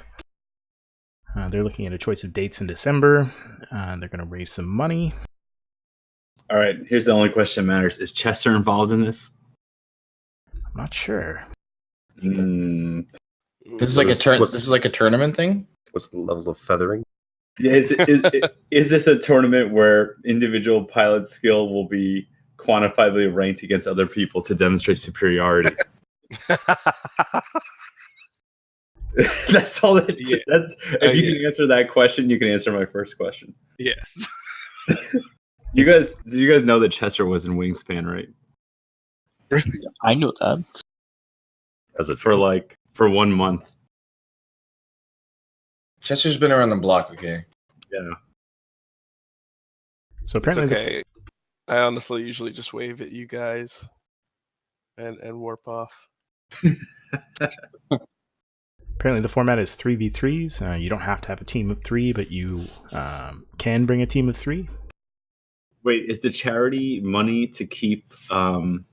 They're looking at a choice of dates in December. They're going to raise some money. All right, here's the only question that matters. Is Chester involved in this? I'm not sure. Mm. This is like a What's- This is like a tournament thing. what's the level of feathering? Yeah, is this a tournament where individual pilot skill will be quantifiably ranked against other people to demonstrate superiority? That's all that. Yeah. That's if you can answer that question, you can answer my first question. yes. Did you guys know that Chester was in Wingspan, right? I knew that. As a For 1 month. Chester's been around the block. Okay. Yeah. So It's apparently, okay. I honestly usually just wave at you guys and warp off. Apparently, the format is 3v3s. You don't have to have a team of 3, but you can bring a team of 3. Wait, is the charity money to keep to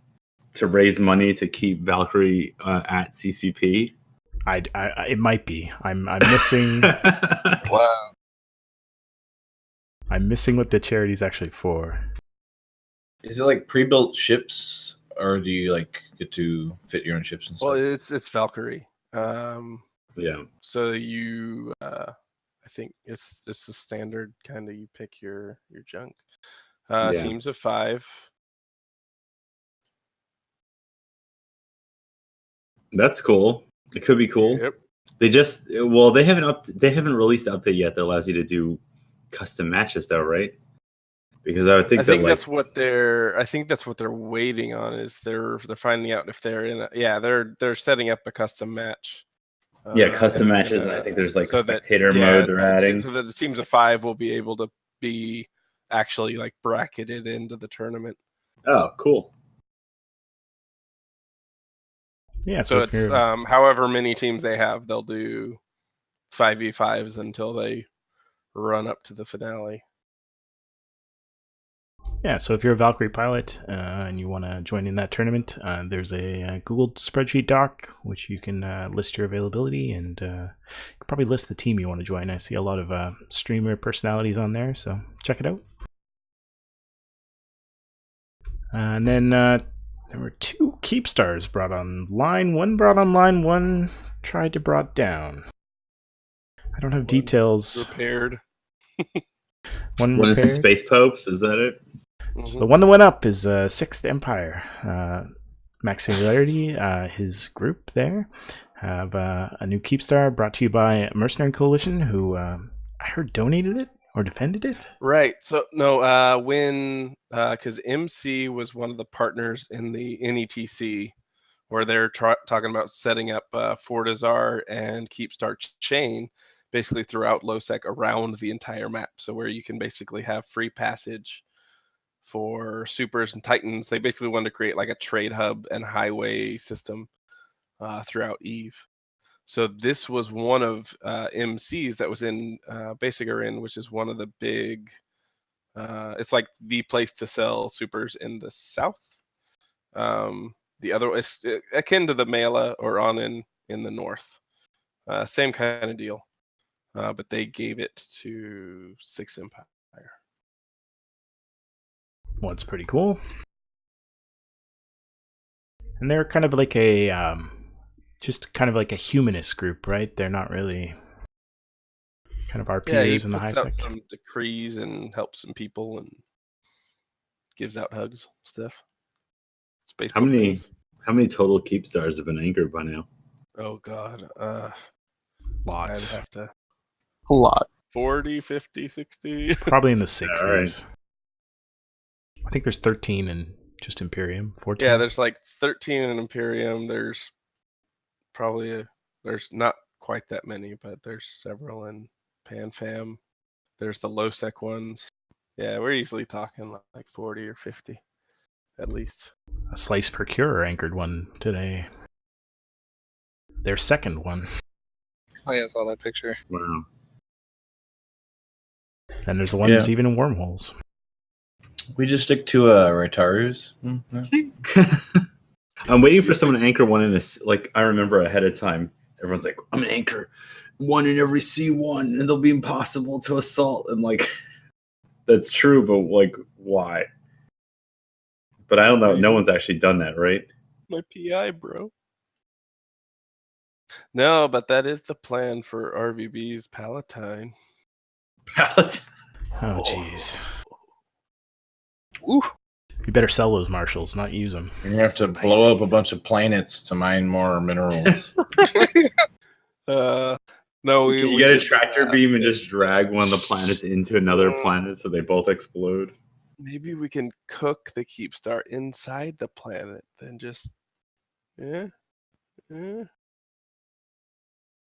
raise money to keep Valkyrie at CCP? It might be. I'm missing. Wow. I'm missing what the charity's actually for. Is it like pre-built ships, or do you like get to fit your own ships and stuff? Well, it's Valkyrie. Yeah. So you, I think it's the standard kind of, you pick your junk. Yeah. Teams of 5. That's cool. It could be cool. Yep. They haven't released the update yet that allows you to do custom matches though, right? Because I would think that's what they're. I think that's what they're waiting on. Is they're finding out if they're in. They're setting up a custom match. Custom matches, and I think there's like so spectator mode they're adding. So that the teams of 5 will be able to be actually like bracketed into the tournament. Oh, cool. Yeah, So it's however many teams they have, they'll do 5v5s until they run up to the finale. Yeah, so if you're a Valkyrie pilot and you want to join in that tournament, there's a Google spreadsheet doc which you can list your availability, and you can probably list the team you want to join. I see a lot of streamer personalities on there, so check it out. And then there were 2 keep stars brought online. One brought online, one tried to brought down. I don't have details. Repaired. One is the Space Popes, is that it? So the one that went up is 6th Empire. Max Singularity, his group there, have a new Keepstar brought to you by Mercenary Coalition, who I heard donated it or defended it. Right. So no, when because MC was one of the partners in the NETC, where they're talking about setting up Fortizar and Keepstar chain basically throughout LoSec around the entire map. So where you can basically have free passage for supers and titans. They basically wanted to create like a trade hub and highway system throughout EVE. So this was one of MCs that was in Basic Arin, which is one of the big, it's like the place to sell supers in the south. The other is akin to the Mela or Onin in the north. Same kind of deal. But they gave it to 6th Empire. Well, it's pretty cool. And they're kind of like a, just kind of like a humanist group, right? They're not really kind of our peers in the high sec. sec. Some decrees and helps some people and gives out hugs stuff. Space How many total Keepstars have been anchored by now? Oh God, Lots. I'd have to A lot. 40, 50, 60. Probably in the 60s. All right. I think there's 13 in just Imperium. 14. Yeah, there's like 13 in Imperium. There's probably there's not quite that many, but there's several in PanFam. There's the LoSec ones. Yeah, we're easily talking like 40 or 50 at least. A Slice Procurer anchored one today. Their second one. Oh yeah, I saw that picture. Wow. And there's the one that's even in wormholes. We just stick to Raitarus. I'm waiting for someone to anchor one in this. Like, I remember ahead of time, everyone's like, I'm going to anchor one in every C1 and they'll be impossible to assault. And like, that's true, but like, why? But I don't know. No one's actually done that, right? My PI, bro. No, but that is the plan for RVB's Palatine. Palatine. Oh, jeez. Ooh. You better sell those marshals, not use them. You're gonna have to blow up a bunch of planets to mine more minerals. No, You get a tractor beam and just drag one of the planets into another planet so they both explode. Maybe we can cook the Keepstar inside the planet, then just I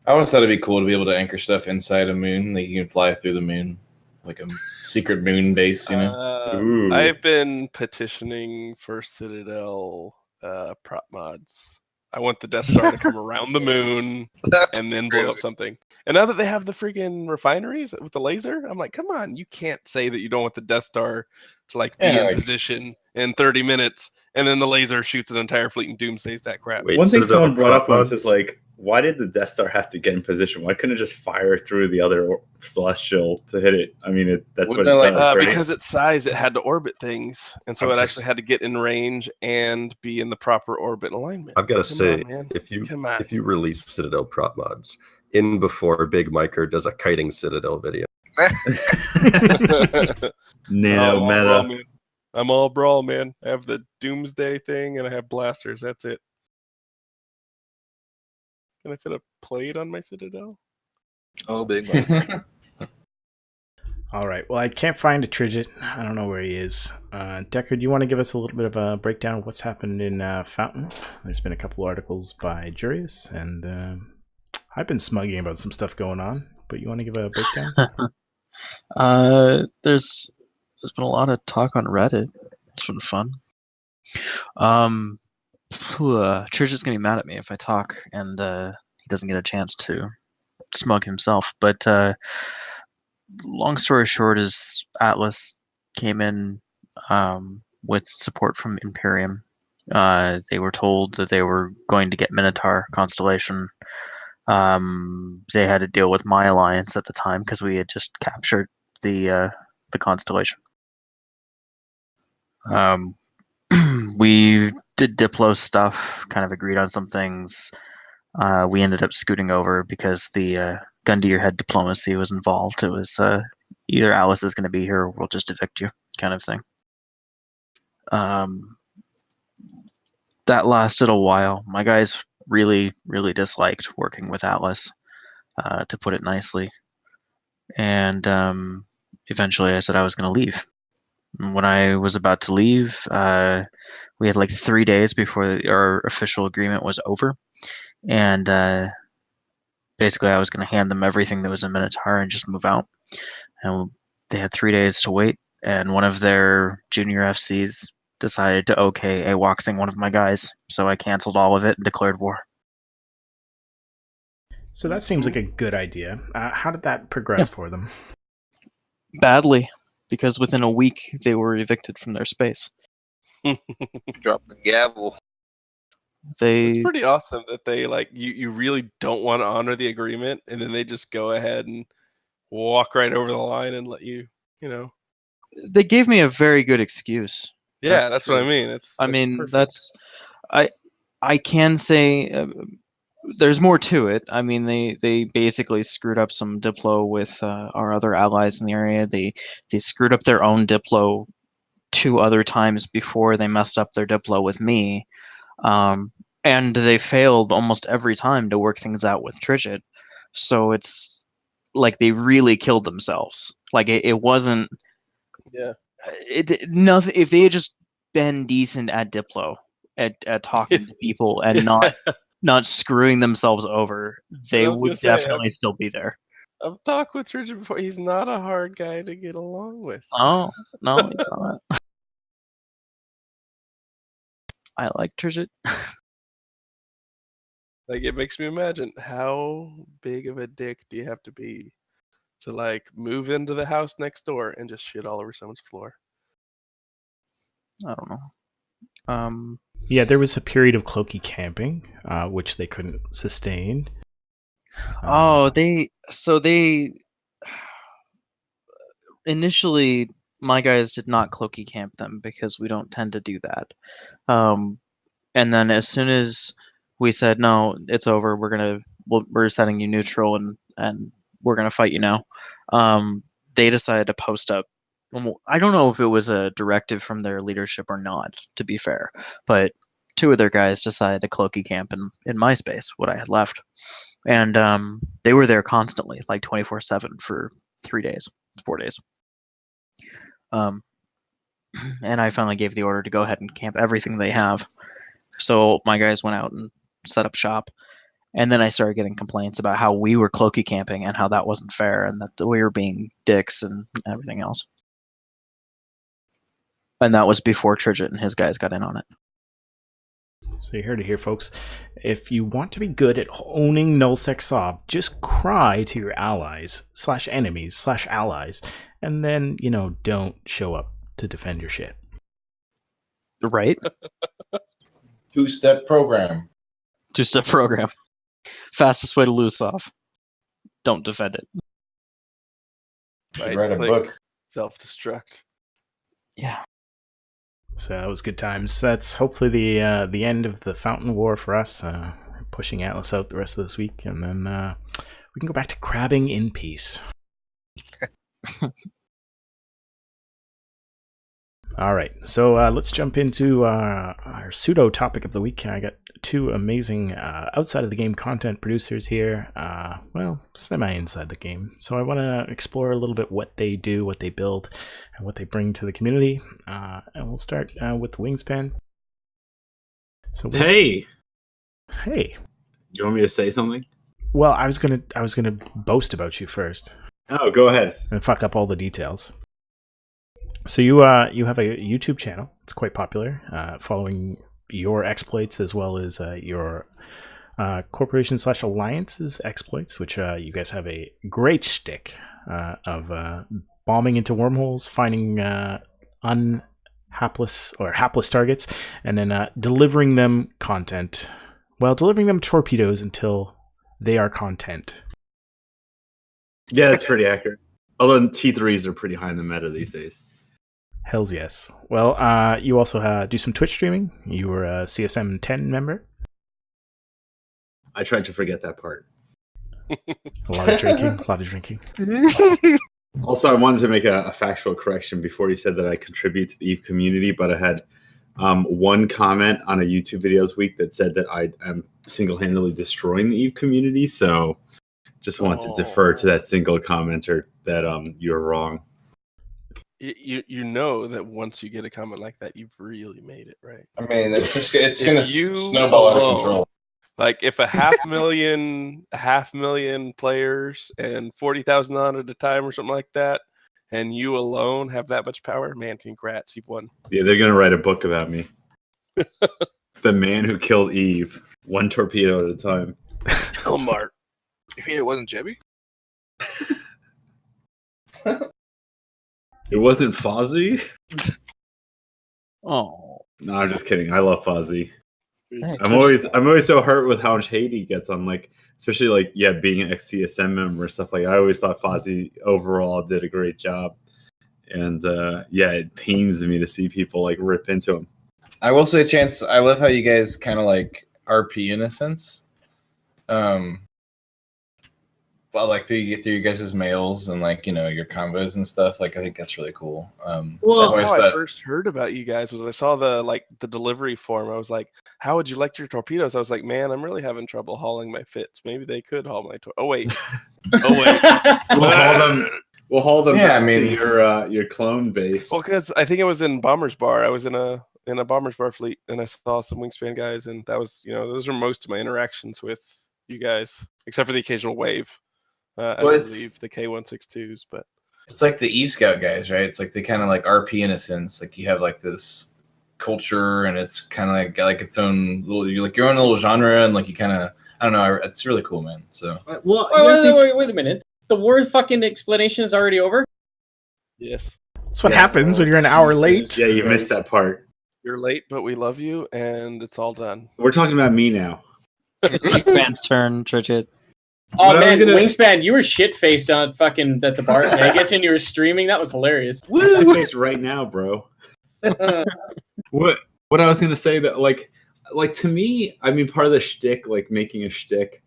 always thought it'd be cool to be able to anchor stuff inside a moon. Like you can fly through the moon. like a secret moon base, you know? Ooh. I've been petitioning for Citadel prop mods. I want the Death Star to come around the moon and then blow up Crazy. something. And now that they have the freaking refineries with the laser, I'm like, come on, you can't say that you don't want the Death Star to like be Yeah, in like- position in 30 minutes, and then the laser shoots an entire fleet and doomsays that crap. Wait, One thing Citadel someone brought prop up once mods? is like, why did the Death Star have to get in position? Why couldn't it just fire through the other celestial to hit it? I mean, that's Wouldn't what it it, like- does, right? Because its size, it had to orbit things, and so I'm it just- actually had to get in range and be in the proper orbit alignment. I've got to Come say, on, man. if you Come on. if you release Citadel prop mods in before Big Micro does a kiting Citadel video, Nano I'm all meta. brawl, man. I'm all brawl, man. I have the Doomsday thing and I have blasters. That's it. Can I fit a plate on my Citadel? Oh, big one. All right. Well, I can't find a Trigit. I don't know where he is. Decker, do you want to give us a little bit of a breakdown of what's happened in Fountain? There's been a couple articles by Jurius, and I've been smugging about some stuff going on. But you want to give a breakdown? There's been a lot of talk on Reddit. It's been fun. Church is gonna be mad at me if I talk and he doesn't get a chance to smug himself. But long story short is Atlas came in with support from Imperium. They were told that they were going to get Minotaur constellation. They had to deal with my alliance at the time because we had just captured the constellation. We did Diplo stuff, kind of agreed on some things. We ended up scooting over because the gun to your head diplomacy was involved. It was either Alice is going to be here or we'll just evict you kind of thing. That lasted a while. My guys really, really disliked working with Atlas, to put it nicely. And eventually I said I was going to leave. When I was about to leave, we had like 3 days before our official agreement was over. And basically I was going to hand them everything that was in Minotaur and just move out. And they had 3 days to wait. And one of their junior FCs decided to okay AWOXing one of my guys. So I canceled all of it and declared war. So that seems like a good idea. How did that progress for them? Badly, because within a week they were evicted from their space. Drop the gavel. It's They pretty awesome that they like you really don't want to honor the agreement, and then they just go ahead and walk right over the line and let you, they gave me a very good excuse. Yeah, that's what I mean. I mean, perfect. I can say there's more to it. I mean, they basically screwed up some Diplo with our other allies in the area. They screwed up their own Diplo 2 other times before they messed up their Diplo with me. And they failed almost every time to work things out with Trigit. So it's like they really killed themselves. Like it wasn't. Yeah. Nothing. If they had just been decent at Diplo, at talking to people and not screwing themselves over, they I was would gonna say, definitely still be there. I've talked with Richard before. He's not a hard guy to get along with. Oh no, it's not. I like Trigit. Like, it makes me imagine how big of a dick do you have to be to like move into the house next door and just shit all over someone's floor. I don't know. Yeah, there was a period of cloaky camping, which they couldn't sustain. They initially my guys did not cloaky camp them because we don't tend to do that. And then as soon as we said no, it's over, we're setting you neutral and we're gonna fight you now. They decided to post up. I don't know if it was a directive from their leadership or not, to be fair, but 2 of their guys decided to cloaky camp in my space, what I had left. And they were there constantly, like 24/7 for 3 days, 4 days. And I finally gave the order to go ahead and camp everything they have. So my guys went out and set up shop. And then I started getting complaints about how we were cloaky camping and how that wasn't fair and that we were being dicks and everything else. And that was before Tridget and his guys got in on it. So you heard it here, folks. If you want to be good at owning nullsec sob, just cry to your allies/enemies/allies, and then, don't show up to defend your shit. Right? 2-step program. 2-step program. Fastest way to lose soft. Don't defend it. Should write a book. Self-destruct. Yeah. So that was good times. That's hopefully the end of the Fountain War for us. Pushing Atlas out the rest of this week, and then we can go back to crabbing in peace. All right, so let's jump into our pseudo topic of the week. I got two amazing outside of the game content producers here. Semi inside the game. So I want to explore a little bit what they do, what they build, and what they bring to the community. And we'll start with Wingspan. So Hey, you want me to say something? Well, I was gonna boast about you first. Oh, go ahead. And fuck up all the details. So you have a YouTube channel. It's quite popular, following your exploits as well as your corporation/alliance's exploits, which you guys have a great shtick of bombing into wormholes, finding hapless targets, and then delivering them content. Well, delivering them torpedoes until they are content. Yeah, that's pretty accurate. Although T3s are pretty high in the meta these days. Hells yes. Well, you also do some Twitch streaming. You were a CSM 10 member. I tried to forget that part. A lot of drinking. Also, I wanted to make a factual correction before you said that I contribute to the EVE community, but I had one comment on a YouTube video this week that said that I am single-handedly destroying the EVE community, so just want to defer to that single commenter that you're wrong. You know that once you get a comment like that, you've really made it, right? I mean, it's going to snowball out of control. Like if a half million players and 40,000 on at a time or something like that, and you alone have that much power, man, congrats, you've won. Yeah, they're gonna write a book about me. The man who killed Eve, one torpedo at a time. Elmar. You mean it wasn't Jebby? It wasn't Fozzie? Oh. No, I'm just kidding. I love Fozzie. Hey, I'm always so hurt with how much hate he gets on, like, especially like being an ex-CSM member and stuff. Like, I always thought Fozzie overall did a great job, and it pains me to see people like rip into him. I will say, Chance, I love how you guys kind of like RP in a sense. Well, like through you guys' mails and like your combos and stuff. Like I think that's really cool. Well, that's how I first heard about you guys. Was I saw the delivery form. I was like, "How would you like your torpedoes?" I was like, "Man, I'm really having trouble hauling my fits. Maybe they could haul my Oh wait, We'll haul them. Yeah, back to your clone base. Well, because I think I was in Bomber's Bar. I was in a Bomber's Bar fleet, and I saw some Wingspan guys, and that was those are most of my interactions with you guys, except for the occasional wave. I believe the K162s, but it's like the Eve Scout guys, right? It's like they kind of like RP in a sense. Like you have like this culture, and it's kind of like its own little, you're like your own little genre, and like you kind of, I don't know, it's really cool, man. So wait a minute. The war fucking explanation is already over. Yes, that's what happens when you're an hour late. Yeah, you missed that part. You're late, but we love you, and it's all done. We're talking about me now. It's Wingspan's turn, Tridget. Oh man, Wingspan, you were shit faced at the bar in Vegas, and you were streaming. That was hilarious. I'm face right now, bro. What I was gonna say that like to me, I mean, part of the shtick, like making a shtick.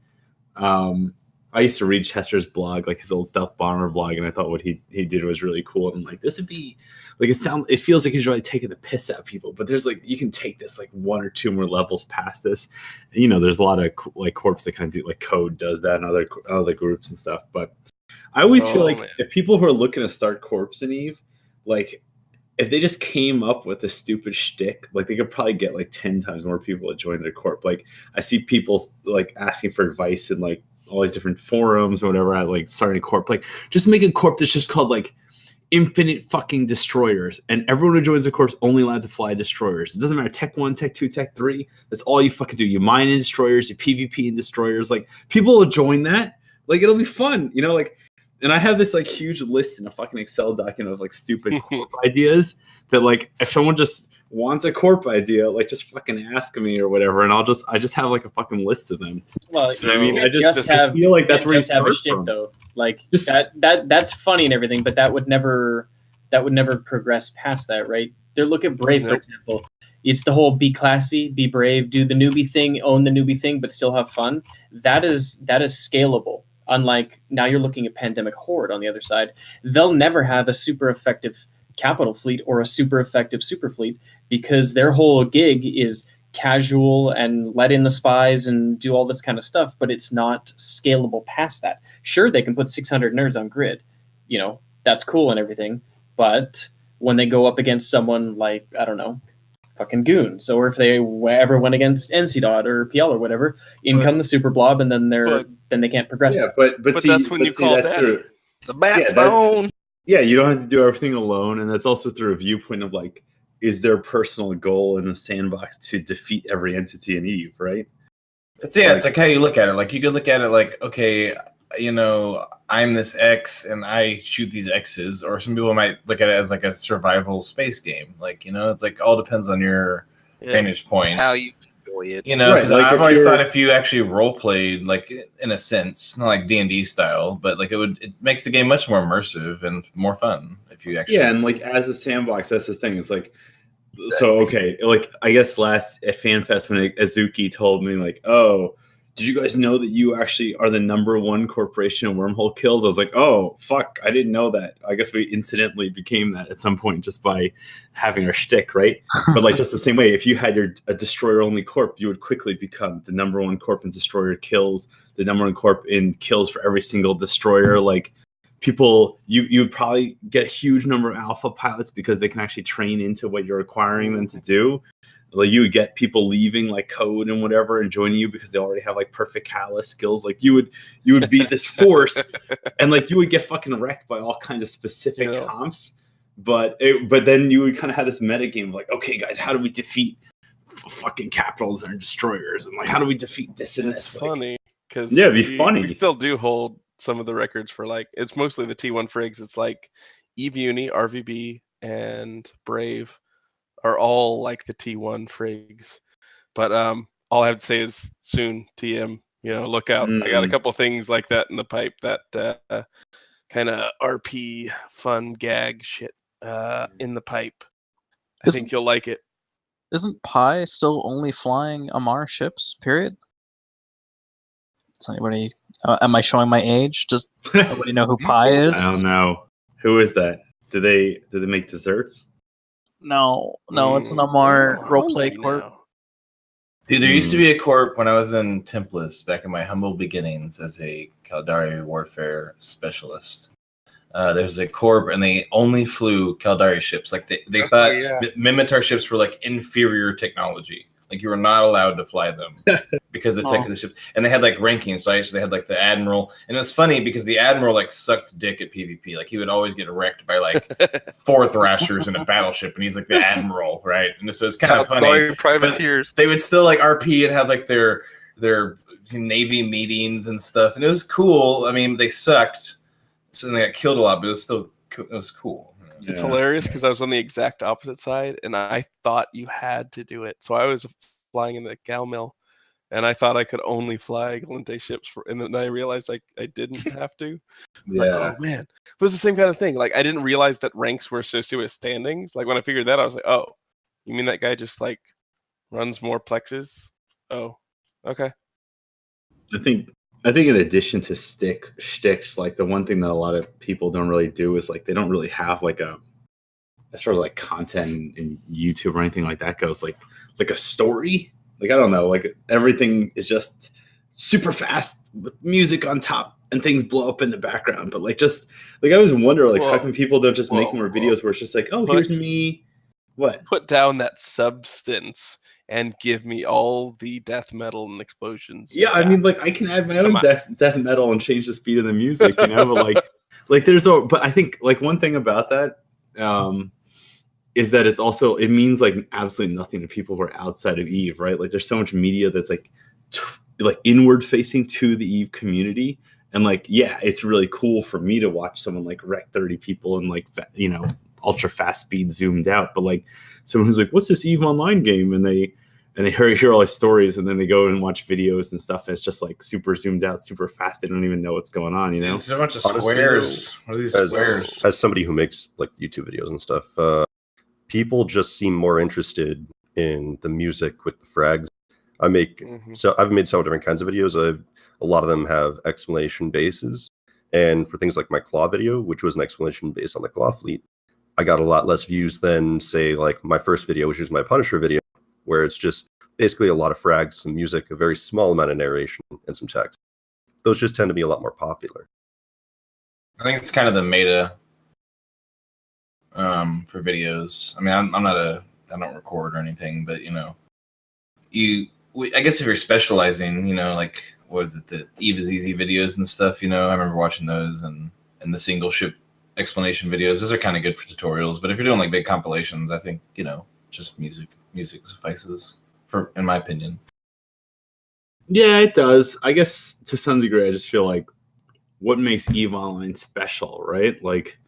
I used to read Chester's blog, like his old Stealth Bomber blog, and I thought what he did was really cool. And like this would be like it feels like he's really taking the piss out of people, but there's like you can take this like one or two more levels past this. And, there's a lot of like corps that kind of do like Code does that and other groups and stuff. But I always feel like if people who are looking to start corps in EVE, like if they just came up with a stupid shtick, like they could probably get like 10 times more people to join their corp. Like I see people like asking for advice in like all these different forums or whatever. I like starting a corp, like just make a corp that's just called like Infinite fucking Destroyers, and everyone who joins the corp is only allowed to fly destroyers. It doesn't matter Tech 1, Tech 2, Tech 3. That's all you fucking do. You mine in destroyers, you PvP in destroyers. Like people will join that. Like it'll be fun, you know, like. And I have this like huge list in a fucking Excel document of like stupid corp ideas that like if someone just wants a corp idea, like just fucking ask me or whatever, and I just have like a fucking list of them. Well, So, I mean, I feel like that's where you just have a start shtick from. though. Like Just- that's funny and everything, but that would never progress past that, right? Look at Brave, for Nope. example. It's the whole be classy, be brave, do the newbie thing, own the newbie thing, but still have fun. That is scalable. Unlike now you're looking at Pandemic Horde on the other side. They'll never have a super effective capital fleet or a super effective super fleet because their whole gig is casual and let in the spies and do all this kind of stuff, but it's not scalable past that. Sure, they can put 600 nerds on grid. You know, that's cool and everything. But when they go up against someone like, I don't know, fucking Goons, or if they ever went against NCDOT or PL or whatever, in come the super blob, and then then they can't progress. Yeah, that. but see, that's when you call that's daddy. through- The bat Yeah, that- phone. yeah, you don't have to do everything alone, and that's also through a viewpoint of like, is their personal goal in the sandbox to defeat every entity in Eve, right? It's like how you look at it. Like you could look at it like, okay, you know, I'm this X and I shoot these X's, or some people might look at it as like a survival space game. Like, you know, it's like all depends on your vantage point. How you enjoy it. You know, Right, 'cause like I've if always you're- thought if you actually role played, like in a sense, not like D&D style, but like it makes the game much more immersive and more fun if you actually. Yeah, and like as a sandbox, that's the thing. It's like, so okay, like I guess last at FanFest when Azuki told me like, oh, did you guys know that you actually are the #1 corporation in wormhole kills? I was like, oh fuck, I didn't know that. I guess we incidentally became that at some point just by having our shtick, right? But like just the same way, if you had a destroyer only corp, you would quickly become the #1 corp in destroyer kills, the #1 corp in kills for every single destroyer. Like people, you would probably get a huge number of alpha pilots because they can actually train into what you're requiring them to do. Like you would get people leaving like code and whatever and joining you because they already have like perfect callus skills. Like you would be this force, and like you would get fucking wrecked by all kinds of specific comps. But then you would kind of have this meta game of like, okay, guys, how do we defeat fucking capitals and destroyers, and like how do we defeat this and It's this? funny because Yeah, it'd be funny. We still do hold some of the records for like it's mostly the T1 frigs. It's like Eve Uni, RVB, and Brave are all like the T1 frigs. But all I have to say is soon TM. You know, look out! I got a couple things like that in the pipe. That kind of RP fun gag shit in the pipe. I think you'll like it. Isn't Pi still only flying Amar ships? Period. Does anybody? Am I showing my age? Does nobody know who Pi is? I don't know. Who is that? Do they make desserts? No, it's an Amar roleplay corp. Dude, there used to be a corp when I was in Templars back in my humble beginnings as a Caldari warfare specialist. There's a corp, and they only flew Caldari ships. Like they thought Mimitar ships were like inferior technology. Like you were not allowed to fly them because of the tech of the ship. And they had like rankings, right? So they had like the admiral, and it was funny because the admiral like sucked dick at PvP. Like he would always get wrecked by like 4 thrashers in a battleship, and he's like the admiral, right? And so it's kind of funny. Privateers. They would still like RP and have like their Navy meetings and stuff, and it was cool. I mean, they sucked, so they got killed a lot, but it was cool. It's hilarious because I was on the exact opposite side, and I thought you had to do it. So I was flying in the Gal Mill, and I thought I could only fly Galente ships, and then I realized I didn't have to. It's like, oh man, it was the same kind of thing. Like I didn't realize that ranks were associated with standings. Like when I figured that, I was like, oh, you mean that guy just like runs more plexes? Oh, okay. I think in addition to shticks, like the one thing that a lot of people don't really do is like they don't really have like as far as like content in YouTube or anything like that goes, like a story. Like I don't know, like everything is just super fast with music on top and things blow up in the background. But like, just like, I always wonder, like, how come people don't just make more videos where it's just like, oh, here's me. What? Put down that substance and give me all the death metal and explosions. Yeah, I mean, like, I can add my own death metal and change the speed of the music, you know. But like there's but I think like one thing about that is that it means like absolutely nothing to people who are outside of Eve, right? Like, there's so much media that's like inward facing to the Eve community, and like, yeah, it's really cool for me to watch someone like wreck 30 people and like, you know, ultra fast speed zoomed out. But like, someone who's like, what's this Eve Online game, and they hear all these stories, and then they go and watch videos and stuff, and it's just like super zoomed out, super fast. They don't even know what's going on, you know? It's a bunch of squares. What are these squares? As somebody who makes like YouTube videos and stuff, people just seem more interested in the music with the frags. I've made several different kinds of videos. A lot of them have explanation bases, and for things like my Claw video, which was an explanation based on the Claw fleet, I got a lot less views than, say, like my first video, which is my Punisher video, where it's just basically a lot of frags, some music, a very small amount of narration, and some text. Those just tend to be a lot more popular. I think it's kind of the meta for videos. I mean, I don't record or anything, but, you know, I guess if you're specializing, you know, like, what is it, the Eve is Easy videos and stuff, you know, I remember watching those, and the single ship explanation videos. Those are kind of good for tutorials, but if you're doing like big compilations, I think, you know, just music suffices, in my opinion. Yeah, it does. I guess to some degree, I just feel like what makes Eve Online special, right? Like,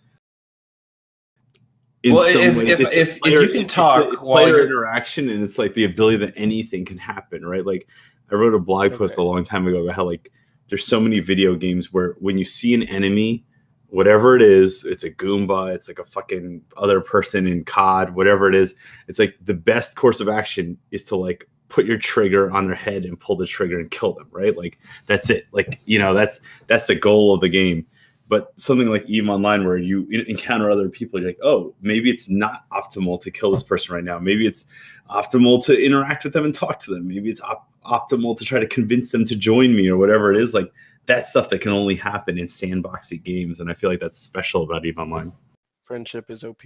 in some ways, if you can talk while player interaction, and it's like the ability that anything can happen, right? Like, I wrote a blog post a long time ago about how like there's so many video games where when you see an enemy, whatever it is, it's a Goomba, it's like a fucking other person in COD, whatever it is, it's like the best course of action is to like put your trigger on their head and pull the trigger and kill them, right? Like, that's it. Like, you know, that's the goal of the game. But something like EVE Online, where you encounter other people, you're like, oh, maybe it's not optimal to kill this person right now. Maybe it's optimal to interact with them and talk to them. Maybe it's optimal to try to convince them to join me, or whatever it is. Like, that's stuff that can only happen in sandboxy games, and I feel like that's special about EVE Online. Friendship is OP.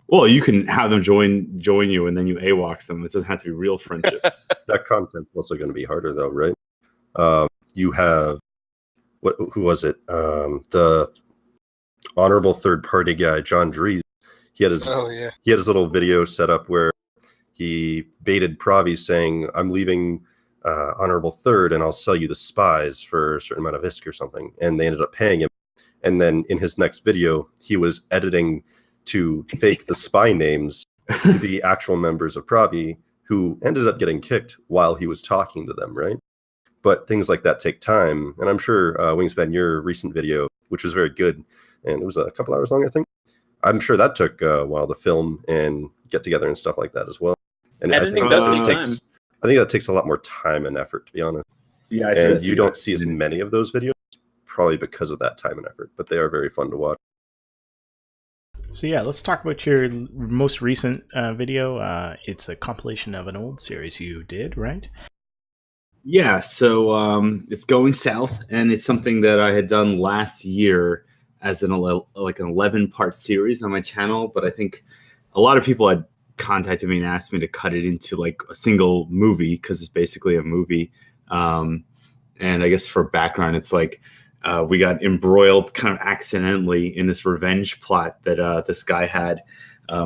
Well, you can have them join you, and then you AWOX them. It doesn't have to be real friendship. That content's also going to be harder, though, right? You have who was it? The honorable third-party guy, John Dries. He had his little video set up where he baited Pravi saying, "I'm leaving honorable third, and I'll sell you the spies for a certain amount of ISK or something." And they ended up paying him. And then in his next video, he was editing to fake the spy names to be actual members of Pravi, who ended up getting kicked while he was talking to them, right? But things like that take time. And I'm sure, Wingspan, your recent video, which was very good, and it was a couple hours long, I think. I'm sure that took a while to film and get together and stuff like that as well. And editing does take time. I think that takes a lot more time and effort, to be honest. Yeah, and you don't see as many of those videos, probably because of that time and effort, but they are very fun to watch. So yeah, let's talk about your most recent video. It's a compilation of an old series you did, right? Yeah, so it's Going South, and it's something that I had done last year as an 11-part series on my channel, but I think a lot of people had contacted me and asked me to cut it into like a single movie, because it's basically a movie. And I guess for background, it's like we got embroiled kind of accidentally in this revenge plot that this guy had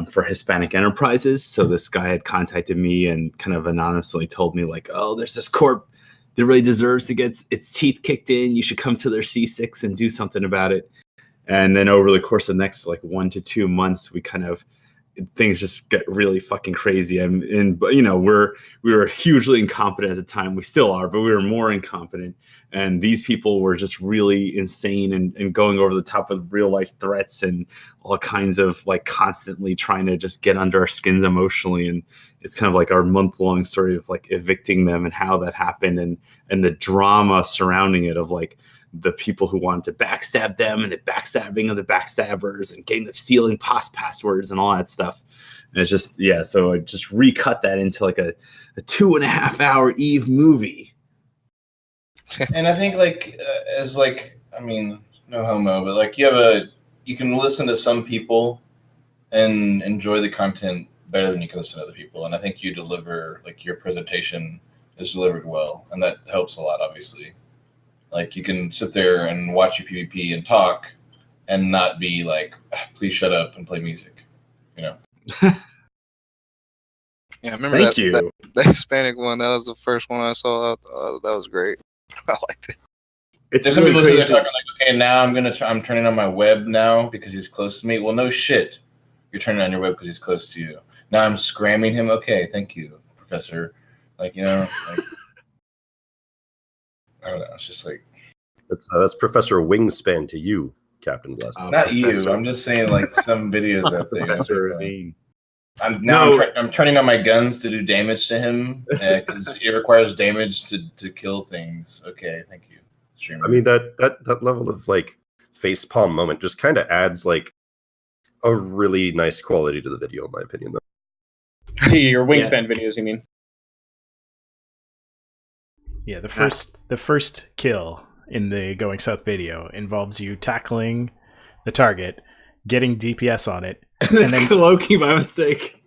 for Hispanic Enterprises. So this guy had contacted me and kind of anonymously told me like, oh, there's this corp that really deserves to get its teeth kicked in. You should come to their C6 and do something about it. And then over the course of the next like 1 to 2 months, things just get really fucking crazy. And you know, we were hugely incompetent at the time. We still are, but we were more incompetent. And these people were just really insane and going over the top with real life threats and all kinds of like constantly trying to just get under our skins emotionally. And it's kind of like our month-long story of like evicting them and how that happened, and the drama surrounding it of like the people who wanted to backstab them and the backstabbing of the backstabbers and getting them stealing passwords and all that stuff. And it's just, yeah, so I just recut that into like a 2.5 hour Eve movie. And I think as I mean, no homo, but like you can listen to some people and enjoy the content better than you can listen to other people. And I think you deliver, like, your presentation is delivered well, and that helps a lot, obviously. Like, you can sit there and watch your PvP and talk and not be like, please shut up and play music, you know? Yeah, I remember Thank that, you. that Hispanic one. That was the first one I saw. That was great. I liked it. It's There's some really people sitting there crazy. talking like, okay, now I'm turning on my web now because he's close to me. Well, no shit. You're turning on your web because he's close to you. Now I'm scramming him. Okay, thank you, Professor. Like, you know, like, I don't know. It's just like, That's Professor Wingspan to you, Captain Blessed. not you. Professor- I'm just saying, like, some videos out there. Professor Like, Ravine. I'm turning on my guns to do damage to him because it requires damage to kill things. Okay, thank you, streamer. I mean, that level of like facepalm moment just kind of adds like a really nice quality to the video, in my opinion. Though. To your wingspan videos, you mean? Yeah, the first kill in the Going South video involves you tackling the target, getting DPS on it, And then Loki by mistake.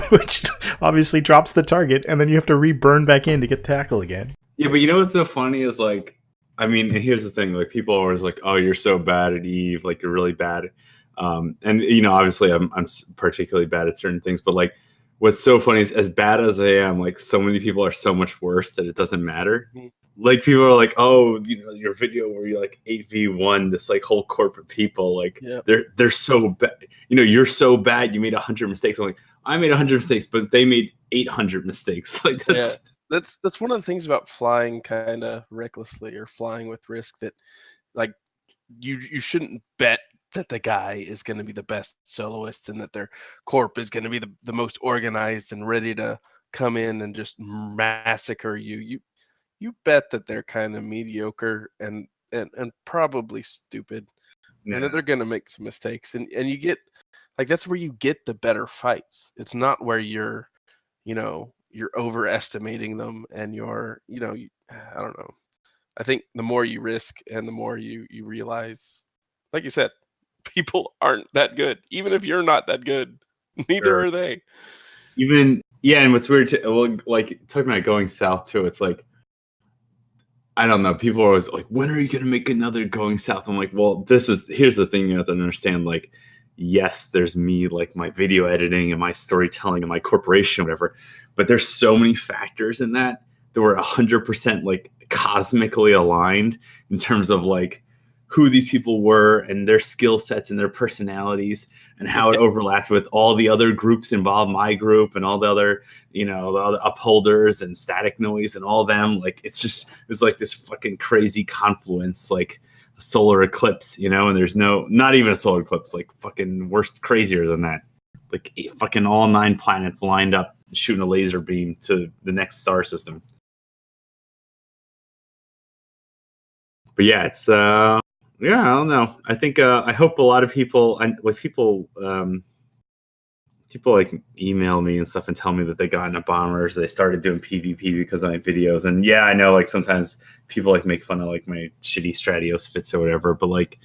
which obviously drops the target, and then you have to re-burn back in to get tackle again. Yeah, but you know what's so funny is like, I mean, and here's the thing: like, people are always like, "Oh, you're so bad at Eve, like you're really bad." And you know, obviously, I'm particularly bad at certain things, but like, what's so funny is, as bad as I am, like, so many people are so much worse that it doesn't matter. Mhm. Like, people are like, "Oh, you know, your video where you like 8v1 this like whole corporate people, like Yep. they're so bad. You know, you're so bad. You made 100 mistakes." I'm like, I made 100 mistakes, but they made 800 mistakes. Like that's. That's one of the things about flying kind of recklessly or flying with risk, that like you shouldn't bet that the guy is going to be the best soloist and that their corp is going to be the most organized and ready to come in and just massacre you. You bet that they're kind of mediocre and probably stupid, and that they're going to make some mistakes, and you get like, that's where you get the better fights. It's not where you're overestimating them and I don't know. I think the more you risk and the more you realize, like you said, people aren't that good. Even if you're not that good, neither are they. Even, yeah, and what's weird well, like, talking about Going South too, it's like, I don't know, people are always like, when are you gonna make another Going South? I'm like, well, here's the thing you have to understand, like, yes, there's me, like my video editing and my storytelling and my corporation, whatever, but there's so many factors in that we're 100% like cosmically aligned in terms of like who these people were and their skill sets and their personalities and how it overlaps with all the other groups involved, my group and all the other, the other upholders and Static Noise and all them. Like, it's like this fucking crazy confluence, like a solar eclipse, and there's not even a solar eclipse, like fucking worse, crazier than that. Like, fucking all 9 planets lined up shooting a laser beam to the next star system. But yeah, it's I don't know. I think I hope a lot of people, and with people like email me and stuff and tell me that they got into bombers, they started doing PvP because of my videos. And yeah, I know, like, sometimes people like make fun of like my shitty Stratios fits or whatever, but like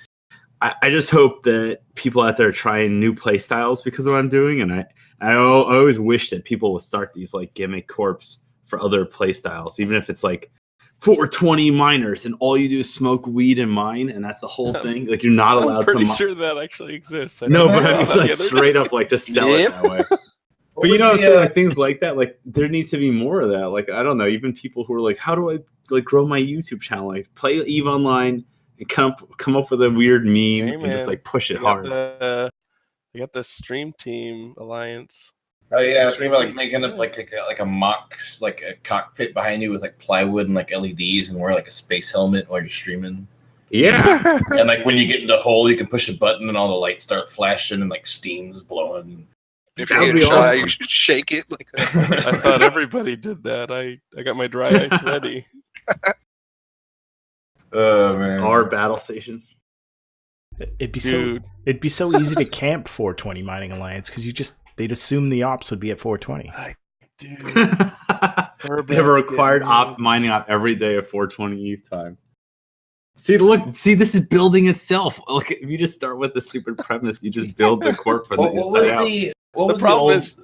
I just hope that people out there are trying new play styles because of what I'm doing. And I always wish that people would start these like gimmick corps for other play styles, even if it's like 420 miners and all you do is smoke weed and mine, and that's the whole thing. Like, you're not allowed I'm pretty to sure that actually exists. No, but I mean, like, straight up, like, just sell it that way. But you know what I'm saying? Like, things like that, like, there needs to be more of that. Like, I don't know, even people who are like, how do I like grow my YouTube channel? Like, play EVE Online and come up with a weird meme and just like push it hard. We got the Stream Team Alliance. Oh yeah, it's like making up like a mock, like a cockpit behind you with like plywood and like LEDs, and wear like a space helmet while you're streaming. Yeah. And like when you get into a hole, you can push a button and all the lights start flashing and like steam's blowing. If you're getting shy, you should shake it. Like that. I thought everybody did that. I got my dry ice ready. Oh man. Our battle stations. It'd be so easy to camp 420 Mining Alliance because they'd assume the ops would be at 420. They have a required mining op every day at 4:20 Eve time. See, look, this is building itself. Look, if you just start with the stupid premise, you just build the corp from the inside out. What was The problem is,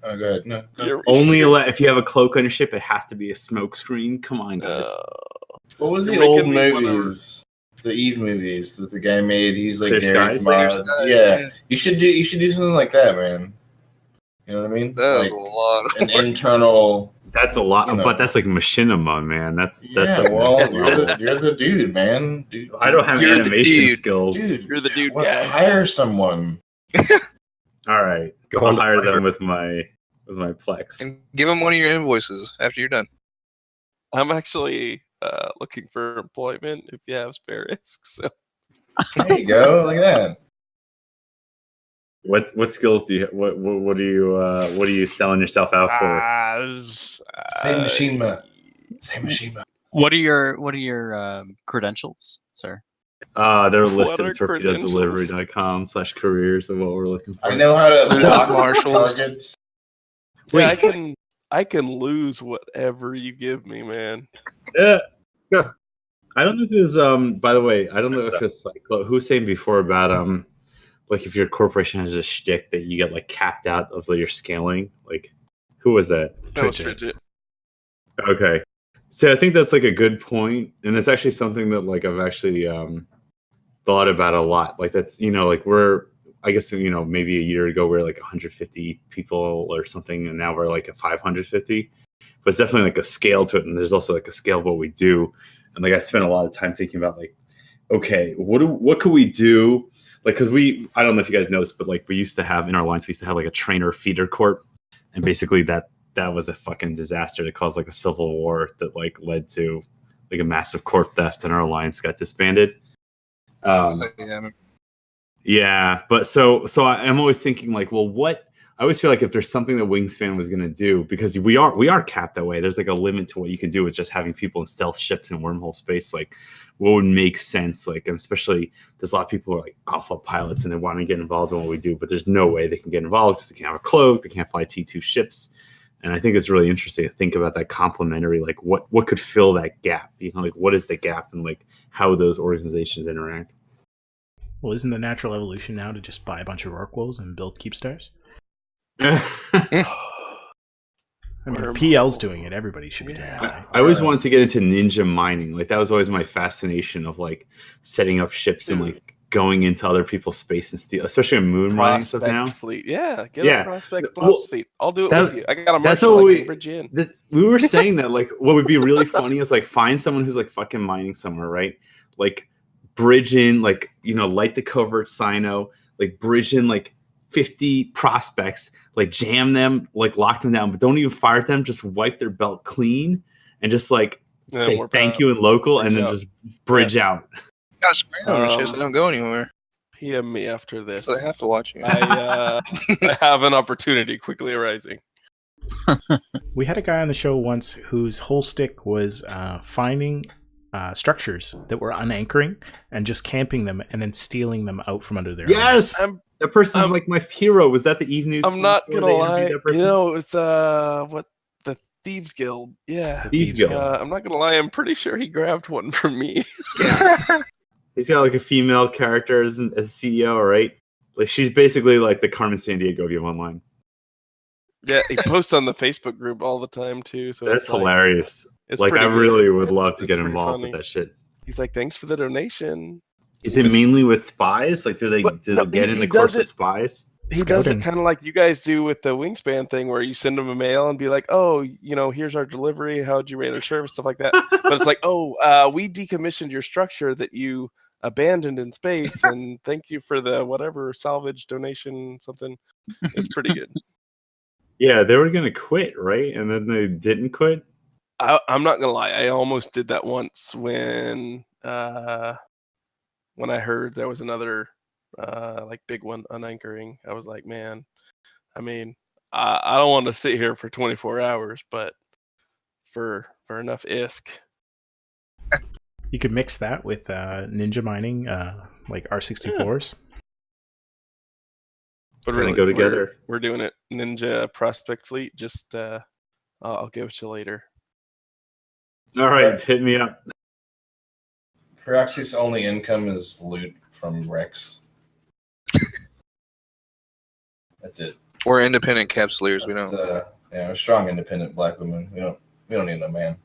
Oh, go ahead. No, go. you're- Only if you have a cloak on your ship, it has to be a smoke screen. Come on, guys. What was You're the old making me wanna- movies? The Eve movies that the guy made. He's like Clear Gary's Skies? mod. Yeah, you should do something like that, man. You know what I mean? That was Like a lot. Of an internal. That's a lot, You know. but that's like machinima, man. That's Yeah, a well, you're the dude, man. Dude, I don't have You're the animation dude. skills. Dude, You're the dude what, guy. hire someone. All right, Go I'll on to hire Fiverr. them with my Plex. and give him one of your invoices after you're done. I'm actually looking for employment if you have spare risks. So There you go. Look at that. What skills do you? What are you selling yourself out for? Same machine man. Same machine man. What are your credentials, sir? They're What listed are at torpedodelivery.com/careers of what we're looking for. I know how to Lose lock marshals. targets. yeah, I can lose whatever you give me, man. Yeah. I don't know if it was by the way, I don't know if it was like who was saying before about like if your corporation has a shtick that you get like capped out of your scaling. Like who was that? That was Tridget. Tridget. Okay. So I think that's like a good point, and it's actually something that like I've actually thought about a lot. Like that's like I guess maybe a year ago we were like 150 people or something, and now we're like at 550. But it's definitely like a scale to it, and there's also like a scale of what we do. And like I spent a lot of time thinking about like, okay, what could we do? Like, because I don't know if you guys know this, but like we used to have in our lines, we used to have like a trainer feeder corp, and basically that was a fucking disaster that caused like a civil war that like led to like a massive corp theft, and our alliance got disbanded. Yeah, but so I'm always thinking like, well, I always feel like if there's something that Wingspan was going to do, because we are capped that way. There's like a limit to what you can do with just having people in stealth ships in wormhole space. Like, what would make sense? Like, and especially there's a lot of people who are like alpha pilots and they want to get involved in what we do, but there's no way they can get involved because they can't have a cloak, they can't fly T2 ships. And I think it's really interesting to think about that complementary, like what could fill that gap? Like what is the gap, and like how those organizations interact. Well, isn't the natural evolution now to just buy a bunch of Rorquals and build Keepstars? I mean, PL's doing it. Everybody should be doing it. Right? I always wanted to get into ninja mining. Like that was always my fascination of like setting up ships and like going into other people's space and steal, especially in moon mining stuff now. Fleet, yeah, get Yeah. a prospect Well, fleet. I'll do it that- with you. I got a that's marshal what I we- can bridge in. We were saying that like what would be really funny is like find someone who's like fucking mining somewhere, right? Like bridge in, like light the covert Sino, like bridge in like 50 prospects, like jam them, like lock them down, but don't even fire at them. Just wipe their belt clean and just like Yeah, say warp thank out, you in local, and bridge then out. just bridge out. Gotta scram and shit so they don't go anywhere. PM me after this. So they have to watch you. I have an opportunity quickly arising. We had a guy on the show once whose whole stick was finding structures that were unanchoring and just camping them and then stealing them out from under their arms. Yes, that person's like my hero. Was that the Eve News? I'm not 24 gonna they lie. interviewed that person? It's what the Thieves Guild. Yeah, The Thieves Guild. I'm not gonna lie. I'm pretty sure he grabbed one from me. He's got like a female character as CEO, right? Like she's basically like the Carmen Sandiego of Online. Yeah, he posts on the Facebook group all the time too. So That's it's like, hilarious. it's Like pretty I good. really would love to It's get pretty involved funny. with that shit. He's like, thanks for the donation. Is it mainly with spies? Like, do they But do no, they get he- in he the course does of it- spies? He does Scouting. it kind of like you guys do with the Wingspan thing, where you send them a mail and be like, "Oh, here's our delivery. How'd you rate our service?" Stuff like that. But it's like, "Oh, we decommissioned your structure that you abandoned in space, and thank you for the whatever salvage donation something." It's pretty good. Yeah, they were gonna quit, right? And then they didn't quit. I'm not gonna lie. I almost did that once when I heard there was another like big one unanchoring. I was like, man, I mean, I don't want to sit here for 24 hours, but for enough ISK. You could mix that with ninja mining, like R64s. But Kinda really, go together. We're doing it Ninja Prospect Fleet. Just I'll give it to you later. All right, hit me up. Proxy's only income is loot from Rex. That's it. We're independent capsuleers. We don't. Yeah, we're strong, independent black women. We don't need no man.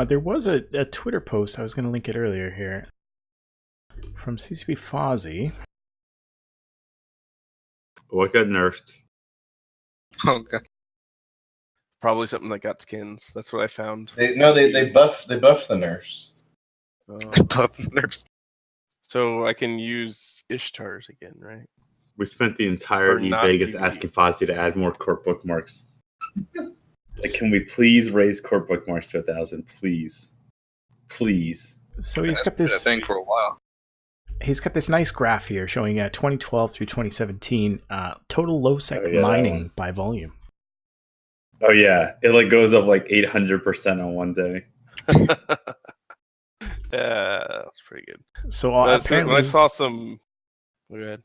There was a Twitter post. I was going to link it earlier here from CCP Fozzie. What got nerfed? Oh god. Probably something that got skins. That's what I found. They buff the nerfs. Buff nerfs. So I can use Ishtars again, right? We spent the entire For not Vegas PvE. asking Fozzie to add more court bookmarks. Like, can we please raise court bookmarks to 1,000? Please. Please. So he's That's got been a this. thing for a while. He's got this nice graph here showing 2012 through 2017 total low sec Oh, yeah, that mining one. by volume. Oh, yeah. It like goes up like 800% on one day. Yeah, that's pretty good. So When I apparently, saw some, go ahead.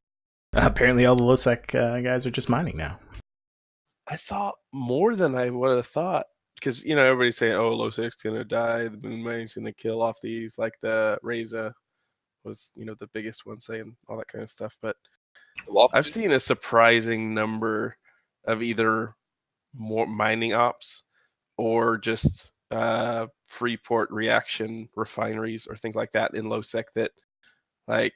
apparently all the low sec guys are just mining now. I saw more than I would have thought because everybody's saying, "Oh, low sec's gonna die. The moon mining's gonna kill off these." Like the Reza was, the biggest one saying all that kind of stuff. But I've seen a surprising number of either more mining ops or just Freeport reaction refineries or things like that in low sec that, like,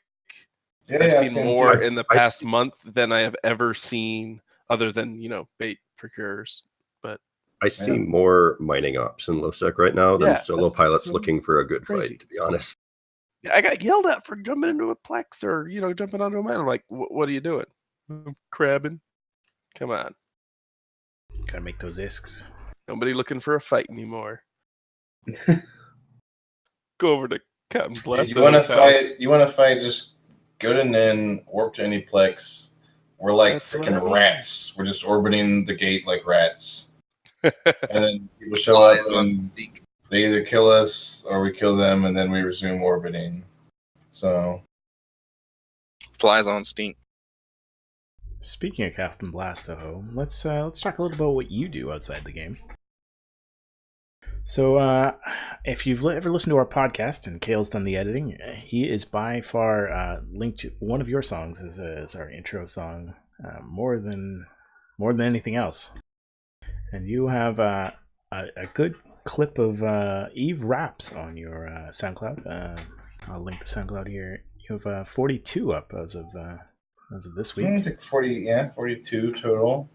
I've seen more in the past month than I have ever seen, other than bait procurers. But I see more mining ops in LowSec right now than solo that's pilots looking for a good crazy. fight, to be honest. I got yelled at for jumping into a Plex or jumping onto a mine. I'm like, what are you doing? I'm crabbing. Come on, Gotta make those isks. nobody looking for a fight anymore. Go over to Captain Blast. You want to fight? You want to fight? Just go to Nin, warp to any Plex. We're like That's what freaking I mean. rats. We're just orbiting the gate like rats. And then people show up Flies on and Steak. they either kill us or we kill them, and then we resume orbiting. So Flies on stink. Speaking of Captain Blastoho, let's talk a little about what you do outside the game. So, if you've ever listened to our podcast and Kale's done the editing, he is by far linked to one of your songs as our intro song, more than anything else. And you have a good clip of Eve raps on your SoundCloud. I'll link the SoundCloud here. You have 42 up as of this I week. think it's like 42 total.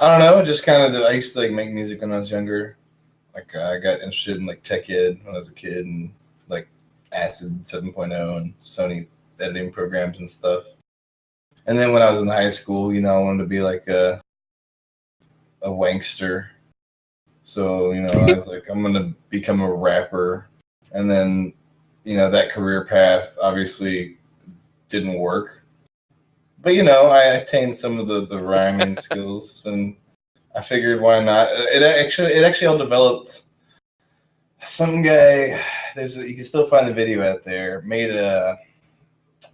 I don't know. Just kind of. I used to like make music when I was younger. Like I got interested in like tech ed when I was a kid, and like Acid 7.0 and Sony editing programs and stuff. And then when I was in high school, I wanted to be like a wankster. So I was like, I'm gonna become a rapper. And then that career path obviously didn't work. But I attained some of the rhyming skills, and I figured why not. It actually all developed. Some guy, you can still find the video out there. It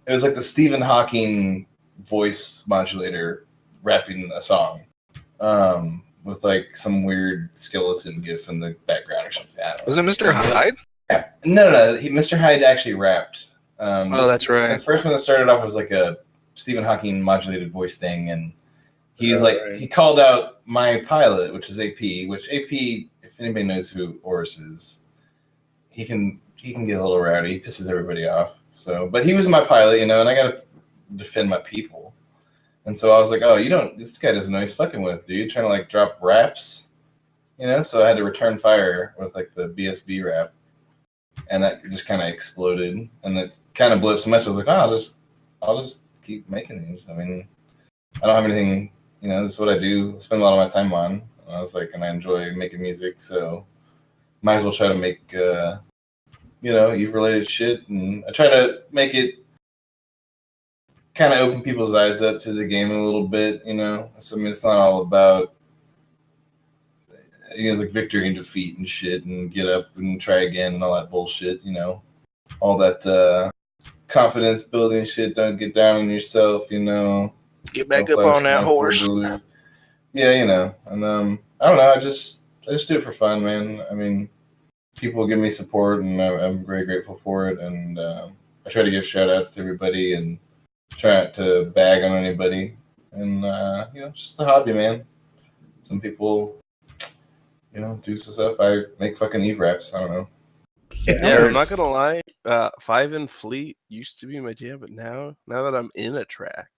was like the Stephen Hawking voice modulator rapping a song, with like some weird skeleton gif in the background or something. I don't know. Wasn't it Mr. Hyde? No. Mr. Hyde actually rapped. That's right. The first one that started off was like a Stephen Hawking modulated voice thing, and he's he called out my pilot, which is AP. Which AP, if anybody knows who Oris is, he can get a little rowdy. He pisses everybody off. So, but he was my pilot, and I got to defend my people. And so I was like, oh, this guy doesn't know he's fucking with, dude. Trying to like drop raps, So I had to return fire with like the BSB rap, and that just kind of exploded, and it kind of blew up so much. I was like, oh, I'll just keep making these. I mean, I don't have anything, this is what I do. I spend a lot of my time on. And I was like, and I enjoy making music, so might as well try to make, Eve-related shit. And I try to make it kind of open people's eyes up to the game a little bit, So, I mean, it's not all about, like victory and defeat and shit, and get up and try again and all that bullshit, all that confidence building shit. Don't get down on yourself, Get back up on that horse. Yeah, you know, and I don't know. I just do it for fun, man. I mean, people give me support, and I'm very grateful for it. And I try to give shout outs to everybody, and try not to bag on anybody. And you know, it's just a hobby, man. Some people, you know, do some stuff. I make fucking Eve raps. I don't know. Yeah, I'm not gonna lie. Five and Fleet used to be my jam, but now that I'm in a track,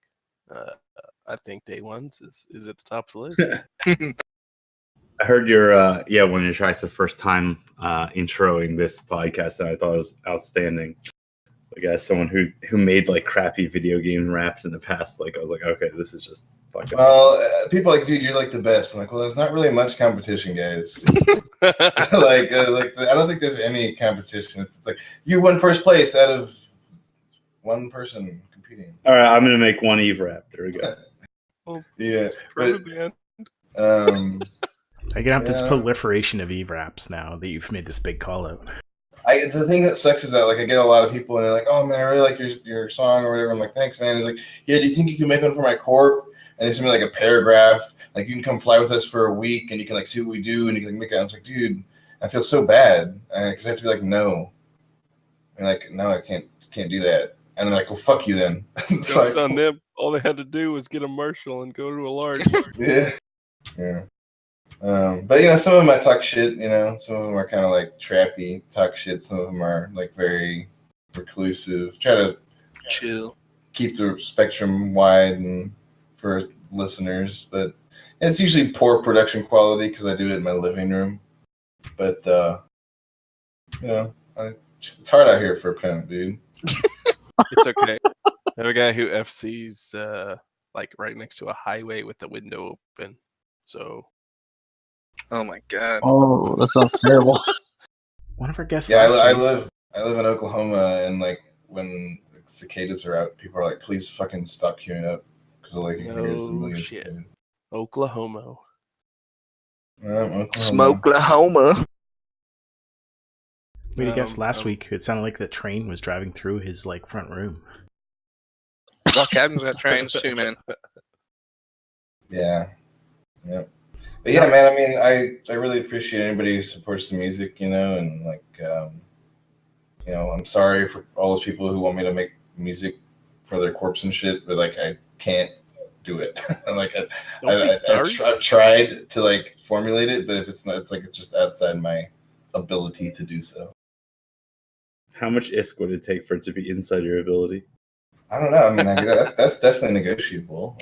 I think Day Ones is at the top of the list. I heard your one of your tracks the first time introing this podcast, and I thought it was outstanding. Like as someone who made like crappy video game raps in the past, like I was like, okay, this is just fucking. Well, people are like, dude, you're like the best. I'm like, well, there's not really much competition, guys. like I don't think there's any competition. It's like you won first place out of one person competing. All right, I'm gonna make one Eve rap. There we go. Yeah, man. I can have this proliferation of Eve raps now that you've made this big call out. The thing that sucks is that like I get a lot of people and they're like, oh man, I really like your song or whatever. I'm like, thanks, man. He's like, yeah, do you think you can make one for my corp? And they send me like a paragraph, like you can come fly with us for a week and you can like see what we do and you can like, make it. I was like, dude, I feel so bad because I have to be like, no, and like, no, I can't do that. And they're like, well, fuck you then. It's like, on them. All they had to do was get a Marshall and go to a large. Yeah. But you know, some of them I talk shit. You know, some of them are kind of like trappy, talk shit. Some of them are like very reclusive. Try to chill, keep the spectrum wide and for listeners. But it's usually poor production quality because I do it in my living room. But you know, it's hard out here for a pimp, dude. It's okay. I have a guy who FC's like right next to a highway with the window open. So. Oh my god. Oh, that sounds terrible. One of our guests. Yeah, I live in Oklahoma, and like when cicadas are out, people are like, "Please fucking stop queuing up," because like you can hear some million shit. cicadas. Oklahoma. Smokelahoma. We had a guest last week. It sounded like the train was driving through his like front room. Well, Captain's got trains too, man. Yeah. Yep. But yeah, man, I mean, I really appreciate anybody who supports the music, you know, and like, you know, I'm sorry for all those people who want me to make music for their corpse and shit, but like, I can't do it. Like, I've tried to like formulate it, but if it's not, it's like, it's just outside my ability to do so. How much ISK would it take for it to be inside your ability? I don't know. I mean, that's definitely negotiable.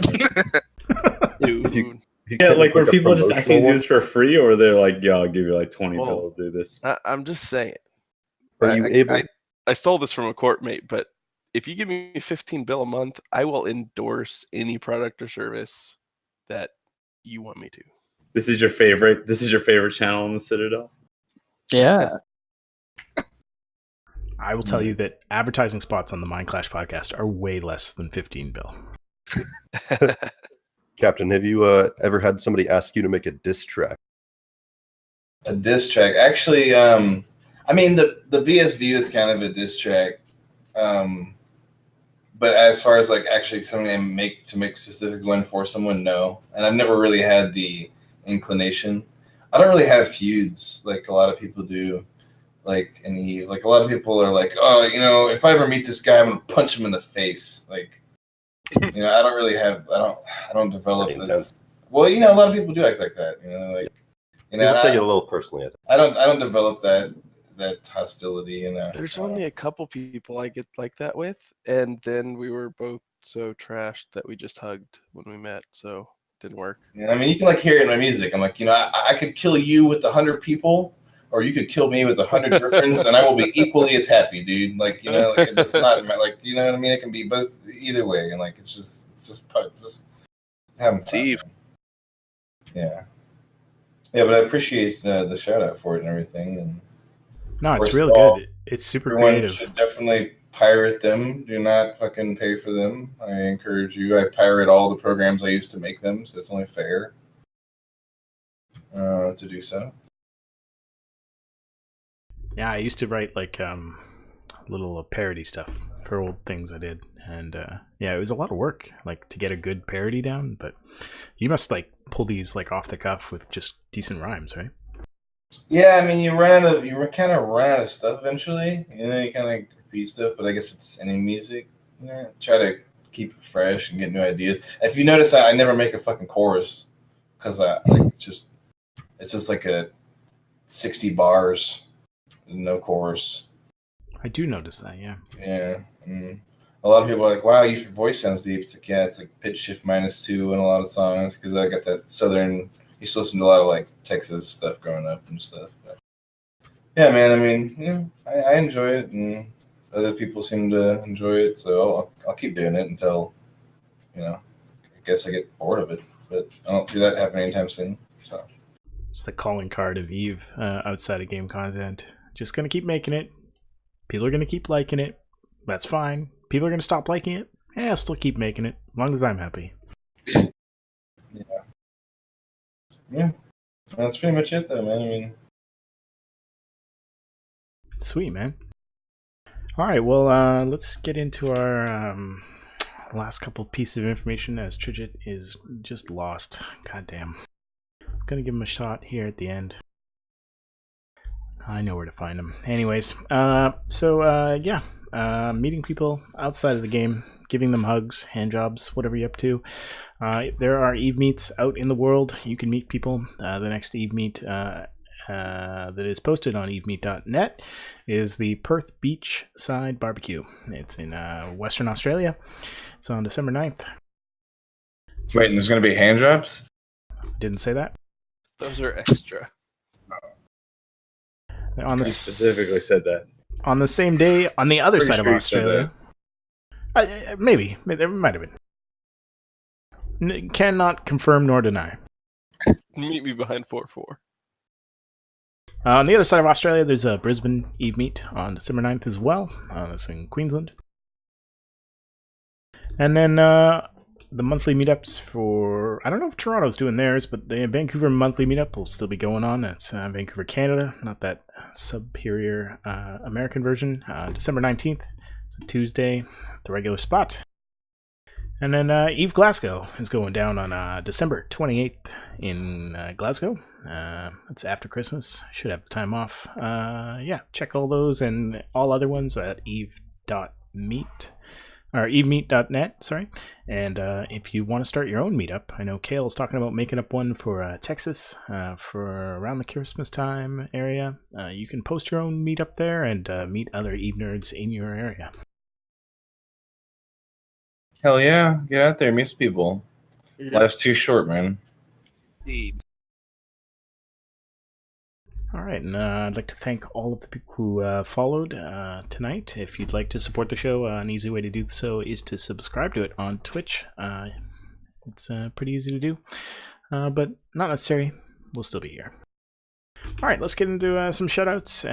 Dude. Yeah, like were people just asking to do this for free, or they're like, "Yeah, I'll give you like 20 bill to do this." I'm just saying. Are you able? I stole this from a court mate, but if you give me 15 bill a month, I will endorse any product or service that you want me to. This is your favorite. This is your favorite channel on the Citadel. Yeah. I will tell you that advertising spots on the Mind Clash podcast are way less than 15 bill. Captain, have you ever had somebody ask you to make a diss track? A diss track, actually. I mean, the VSV is kind of a diss track, but as far as like actually something I make specific one for someone, no. And I've never really had the inclination. I don't really have feuds like a lot of people do. Like a lot of people are like, oh, you know, if I ever meet this guy, I'm gonna punch him in the face. Like, you know, I don't develop this. Intense. Well, you know, a lot of people do act like that. You know, like, you know, I'll take it a little personally. I don't develop that hostility. You know, there's only a couple people I get like that with, and then we were both so trashed that we just hugged when we met. So it didn't work. Yeah, I mean, you can like hear it in my music. I'm like, you know, I could kill you with 100 people. Or you could kill me with 100 griffins, and I will be equally as happy, dude. Like, you know, like, it's not like, you know what I mean. It can be both either way, and like it's just having fun. Steve. Yeah, but I appreciate the shout out for it and everything. And no, it's real good. It's super creative. Should definitely pirate them. Do not fucking pay for them. I encourage you. I pirate all the programs I used to make them, so it's only fair to do so. Yeah, I used to write like little parody stuff for old things I did, and yeah, it was a lot of work, like to get a good parody down. But you must like pull these like off the cuff with just decent rhymes, right? Yeah, I mean, you kind of run out of stuff eventually. You know, you kind of repeat stuff, but I guess it's any music. Yeah, try to keep it fresh and get new ideas. If you notice, I never make a fucking chorus because it's just like a 60 bars, no chorus. I do notice that, yeah. Yeah. A lot of people are like, wow, your voice sounds deep. It's like, yeah, it's like pitch shift -2 in a lot of songs because I got that southern. Used to listen to a lot of like Texas stuff growing up and stuff. But, yeah, man. I mean, I enjoy it, and other people seem to enjoy it, so I'll keep doing it until, I guess I get bored of it. But I don't see that happening anytime soon. So. It's the calling card of Eve outside of game content. Just gonna keep making it. People are gonna keep liking it. That's fine. People are gonna stop liking it. I'll still keep making it as long as I'm happy. Yeah, that's pretty much it, though, man. I mean, sweet, man. All right, well, let's get into our last couple pieces of information as Tridget is just lost. Goddamn. I was gonna give him a shot here at the end. I know where to find him. Anyways, meeting people outside of the game, giving them hugs, hand jobs, whatever you're up to. There are Eve meets out in the world. You can meet people. The next Eve meet that is posted on evemeet.net is the Perth Beachside Barbecue. It's in Western Australia. It's on December 9th. Wait, and there's going to be hand jobs? Didn't say that. Those are extra. On the specifically said that. On the same day, on the other side of sure Australia. Maybe. There might have been. Cannot confirm nor deny. Meet me behind 4-4. On the other side of Australia, there's a Brisbane Eve Meet on December 9th as well. That's in Queensland. And then the monthly meetups for... I don't know if Toronto's doing theirs, but the Vancouver monthly meetup will still be going on. That's Vancouver, Canada, not that superior American version. December 19th. It's a Tuesday, the regular spot. And then Eve Glasgow is going down on December 28th in Glasgow. It's after Christmas. Should have the time off. Check all those and all other ones at eve.meet. Or evemeet.net, sorry. And if you want to start your own meetup, I know Kale's talking about making up one for Texas for around the Christmas time area. You can post your own meetup there and meet other Eve nerds in your area. Hell yeah. Get out there, meet some people. Yeah. Life's too short, man. Indeed. All right, and I'd like to thank all of the people who followed tonight. If you'd like to support the show, an easy way to do so is to subscribe to it on Twitch. It's pretty easy to do, but not necessary. We'll still be here. All right, let's get into some shoutouts.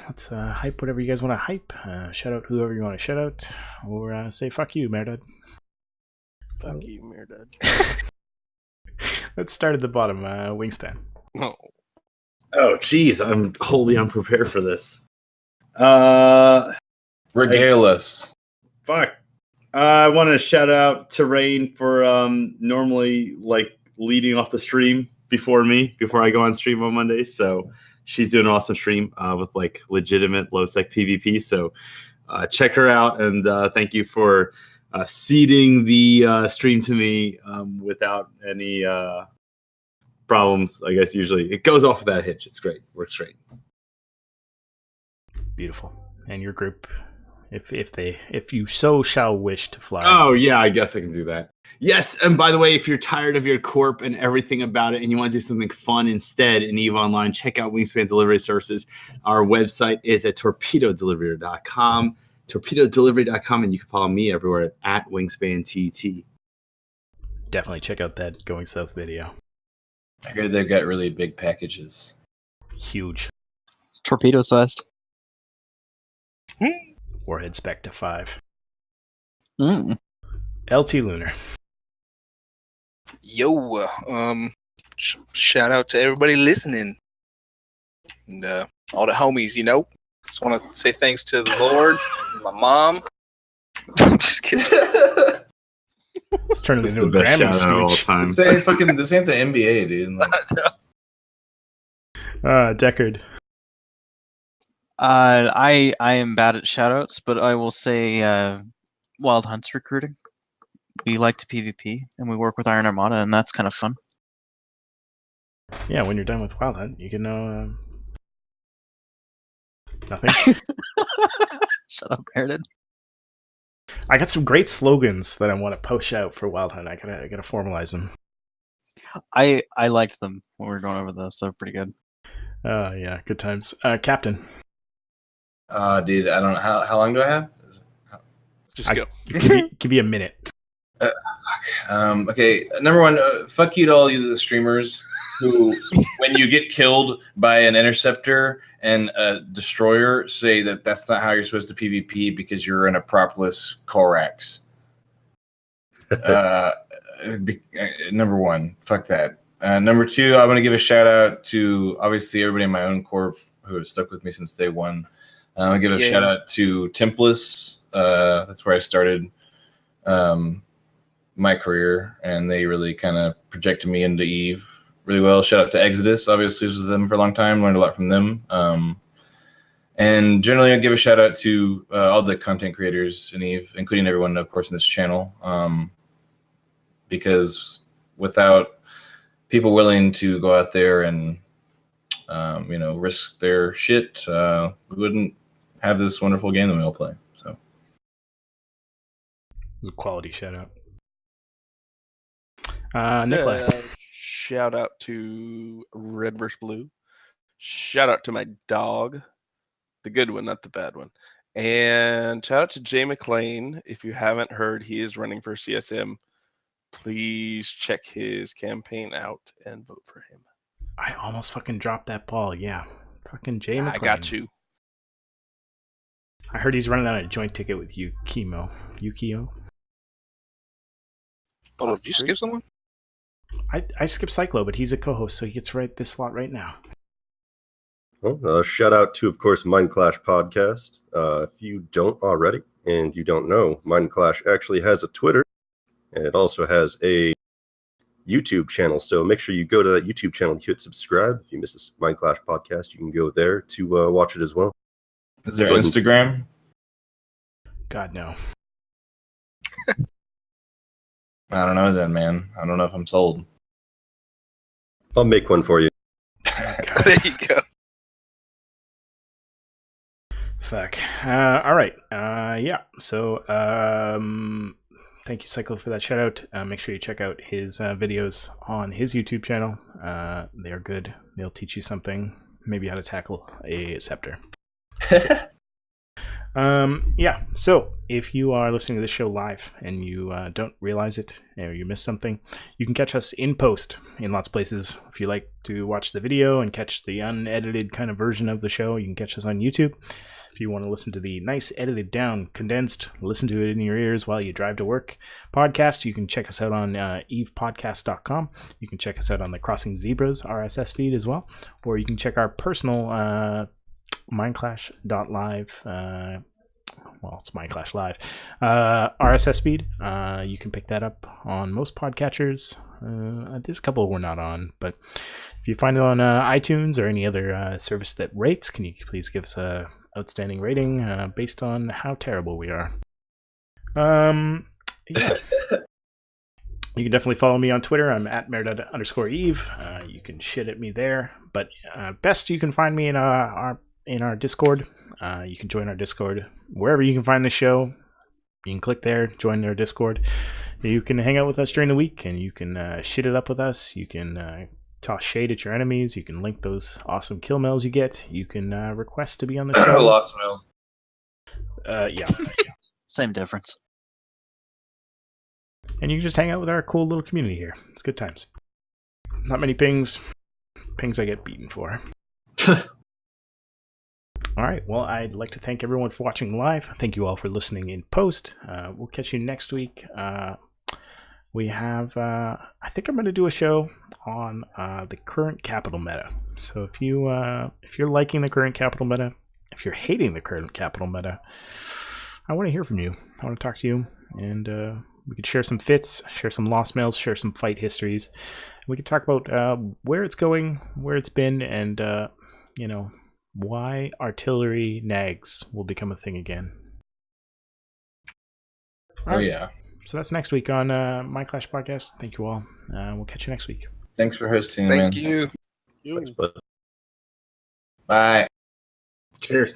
Let's hype whatever you guys want to hype. Shout out whoever you want to shout out, or say fuck you, Merdad. Fuck you, Merdad. Let's start at the bottom. Wingspan. No. Oh, geez, I'm wholly unprepared for this. Regale us. Fuck. I want to shout out to Rain for normally like leading off the stream before I go on stream on Mondays. So she's doing an awesome stream with like legitimate low sec PvP. So check her out, and thank you for seeding the stream to me without any problems. I guess usually it goes off without a hitch. It's great. Works great. Beautiful. And your group, if you so shall wish to fly. Oh yeah, I guess I can do that. Yes, and by the way, if you're tired of your corp and everything about it and you want to do something fun instead in EVE Online, check out Wingspan Delivery Services. Our website is at torpedodelivery.com. torpedodelivery.com, and you can follow me everywhere at WingspanTT. Definitely check out that Going South video. I heard they've got really big packages. Huge. Torpedo sized. Warhead Spectre 5. Mm. LT Lunar. Yo, shout out to everybody listening, and all the homies. Just want to say thanks to the Lord, my mom, I'm just kidding. It's turning This is into the a best Grammy shout out of all speech. time. This ain't the NBA, dude. Like, Deckard. I am bad at shoutouts, but I will say Wild Hunt's recruiting. We like to PvP, and we work with Iron Armada, and that's kind of fun. Yeah, when you're done with Wild Hunt, you can know nothing. Shut up, Meredith. I got some great slogans that I want to push out for Wild Hunt. I gotta formalize them. I liked them when we were going over those. They're pretty good. Yeah, good times. Captain. dude, I don't know how long do I have? Just go. Give you a minute. Okay, number one, fuck you to all you the streamers who, when you get killed by an interceptor and a destroyer, say that that's not how you're supposed to PvP because you're in a propless Corax. Number one, fuck that. Number two, I want to give a shout out to obviously everybody in my own corp who have stuck with me since day one. I want to give a shout out to Templess. That's where I started my career, and they really kind of projected me into EVE really well. Shout out to Exodus, obviously was with them for a long time, learned a lot from them. And generally I give a shout out to all the content creators in EVE, including everyone, of course, in this channel. Because without people willing to go out there and risk their shit, we wouldn't have this wonderful game that we all play. So It was a quality shout out. Nikolai. Shout out to Red vs. Blue. Shout out to my dog. The good one, not the bad one. And shout out to Jay McLean. If you haven't heard, he is running for CSM. Please check his campaign out and vote for him. I almost fucking dropped that ball. Yeah. Fucking Jay McLean. I got you. I heard he's running on a joint ticket with Yukio. Oh, did you skip someone? I skipped Cyclo, but he's a co-host, so he gets this slot right now. Well, shout out to, of course, Mind Clash Podcast. If you don't already, and you don't know, Mind Clash actually has a Twitter, and it also has a YouTube channel. So make sure you go to that YouTube channel and hit subscribe. If you miss this Mind Clash Podcast, you can go there to watch it as well. is there Instagram? God, no. I don't know then, man. I don't know if I'm sold. I'll make one for you. There you go. Fuck. All right. Yeah. So, thank you, Cyclo, for that shout out. Make sure you check out his videos on his YouTube channel. They're good. They'll teach you something, maybe how to tackle a scepter. Yeah. So, if you are listening to this show live and you don't realize it or you missed something, you can catch us in post in lots of places. If you like to watch the video and catch the unedited kind of version of the show, you can catch us on YouTube. If you want to listen to the nice edited down, condensed, listen to it in your ears while you drive to work podcast, you can check us out on evepodcast.com. You can check us out on the Crossing Zebras RSS feed as well, or you can check our personal mindclash.live. Well, it's Mindclash Live RSS feed. You can pick that up on most podcatchers. There's a couple we're not on, but if you find it on iTunes or any other service that rates, can you please give us a outstanding rating based on how terrible we are? Yeah. You can definitely follow me on Twitter. I'm at Meredith_Eve. You can shit at me there, but best you can find me in our Discord. You can join our Discord wherever you can find the show. You can click there, join our Discord. You can hang out with us during the week, and you can shit it up with us. You can toss shade at your enemies. You can link those awesome kill mails you get. You can request to be on the show. Lots of mails. Yeah. Same difference. And you can just hang out with our cool little community here. It's good times. Not many pings. Pings I get beaten for. All right. Well, I'd like to thank everyone for watching live. Thank you all for listening in post. We'll catch you next week. We have, I think I'm going to do a show on the current capital meta. So if you're liking the current capital meta, if you're hating the current capital meta, I want to hear from you. I want to talk to you, and we could share some fits, share some lost mails, share some fight histories. We could talk about where it's going, where it's been, and why artillery nags will become a thing again. Oh yeah. So that's next week on My Clash Podcast. Thank you all. We'll catch you next week. Thanks for hosting, Thank man. you. Thanks, bud. Bye. Cheers.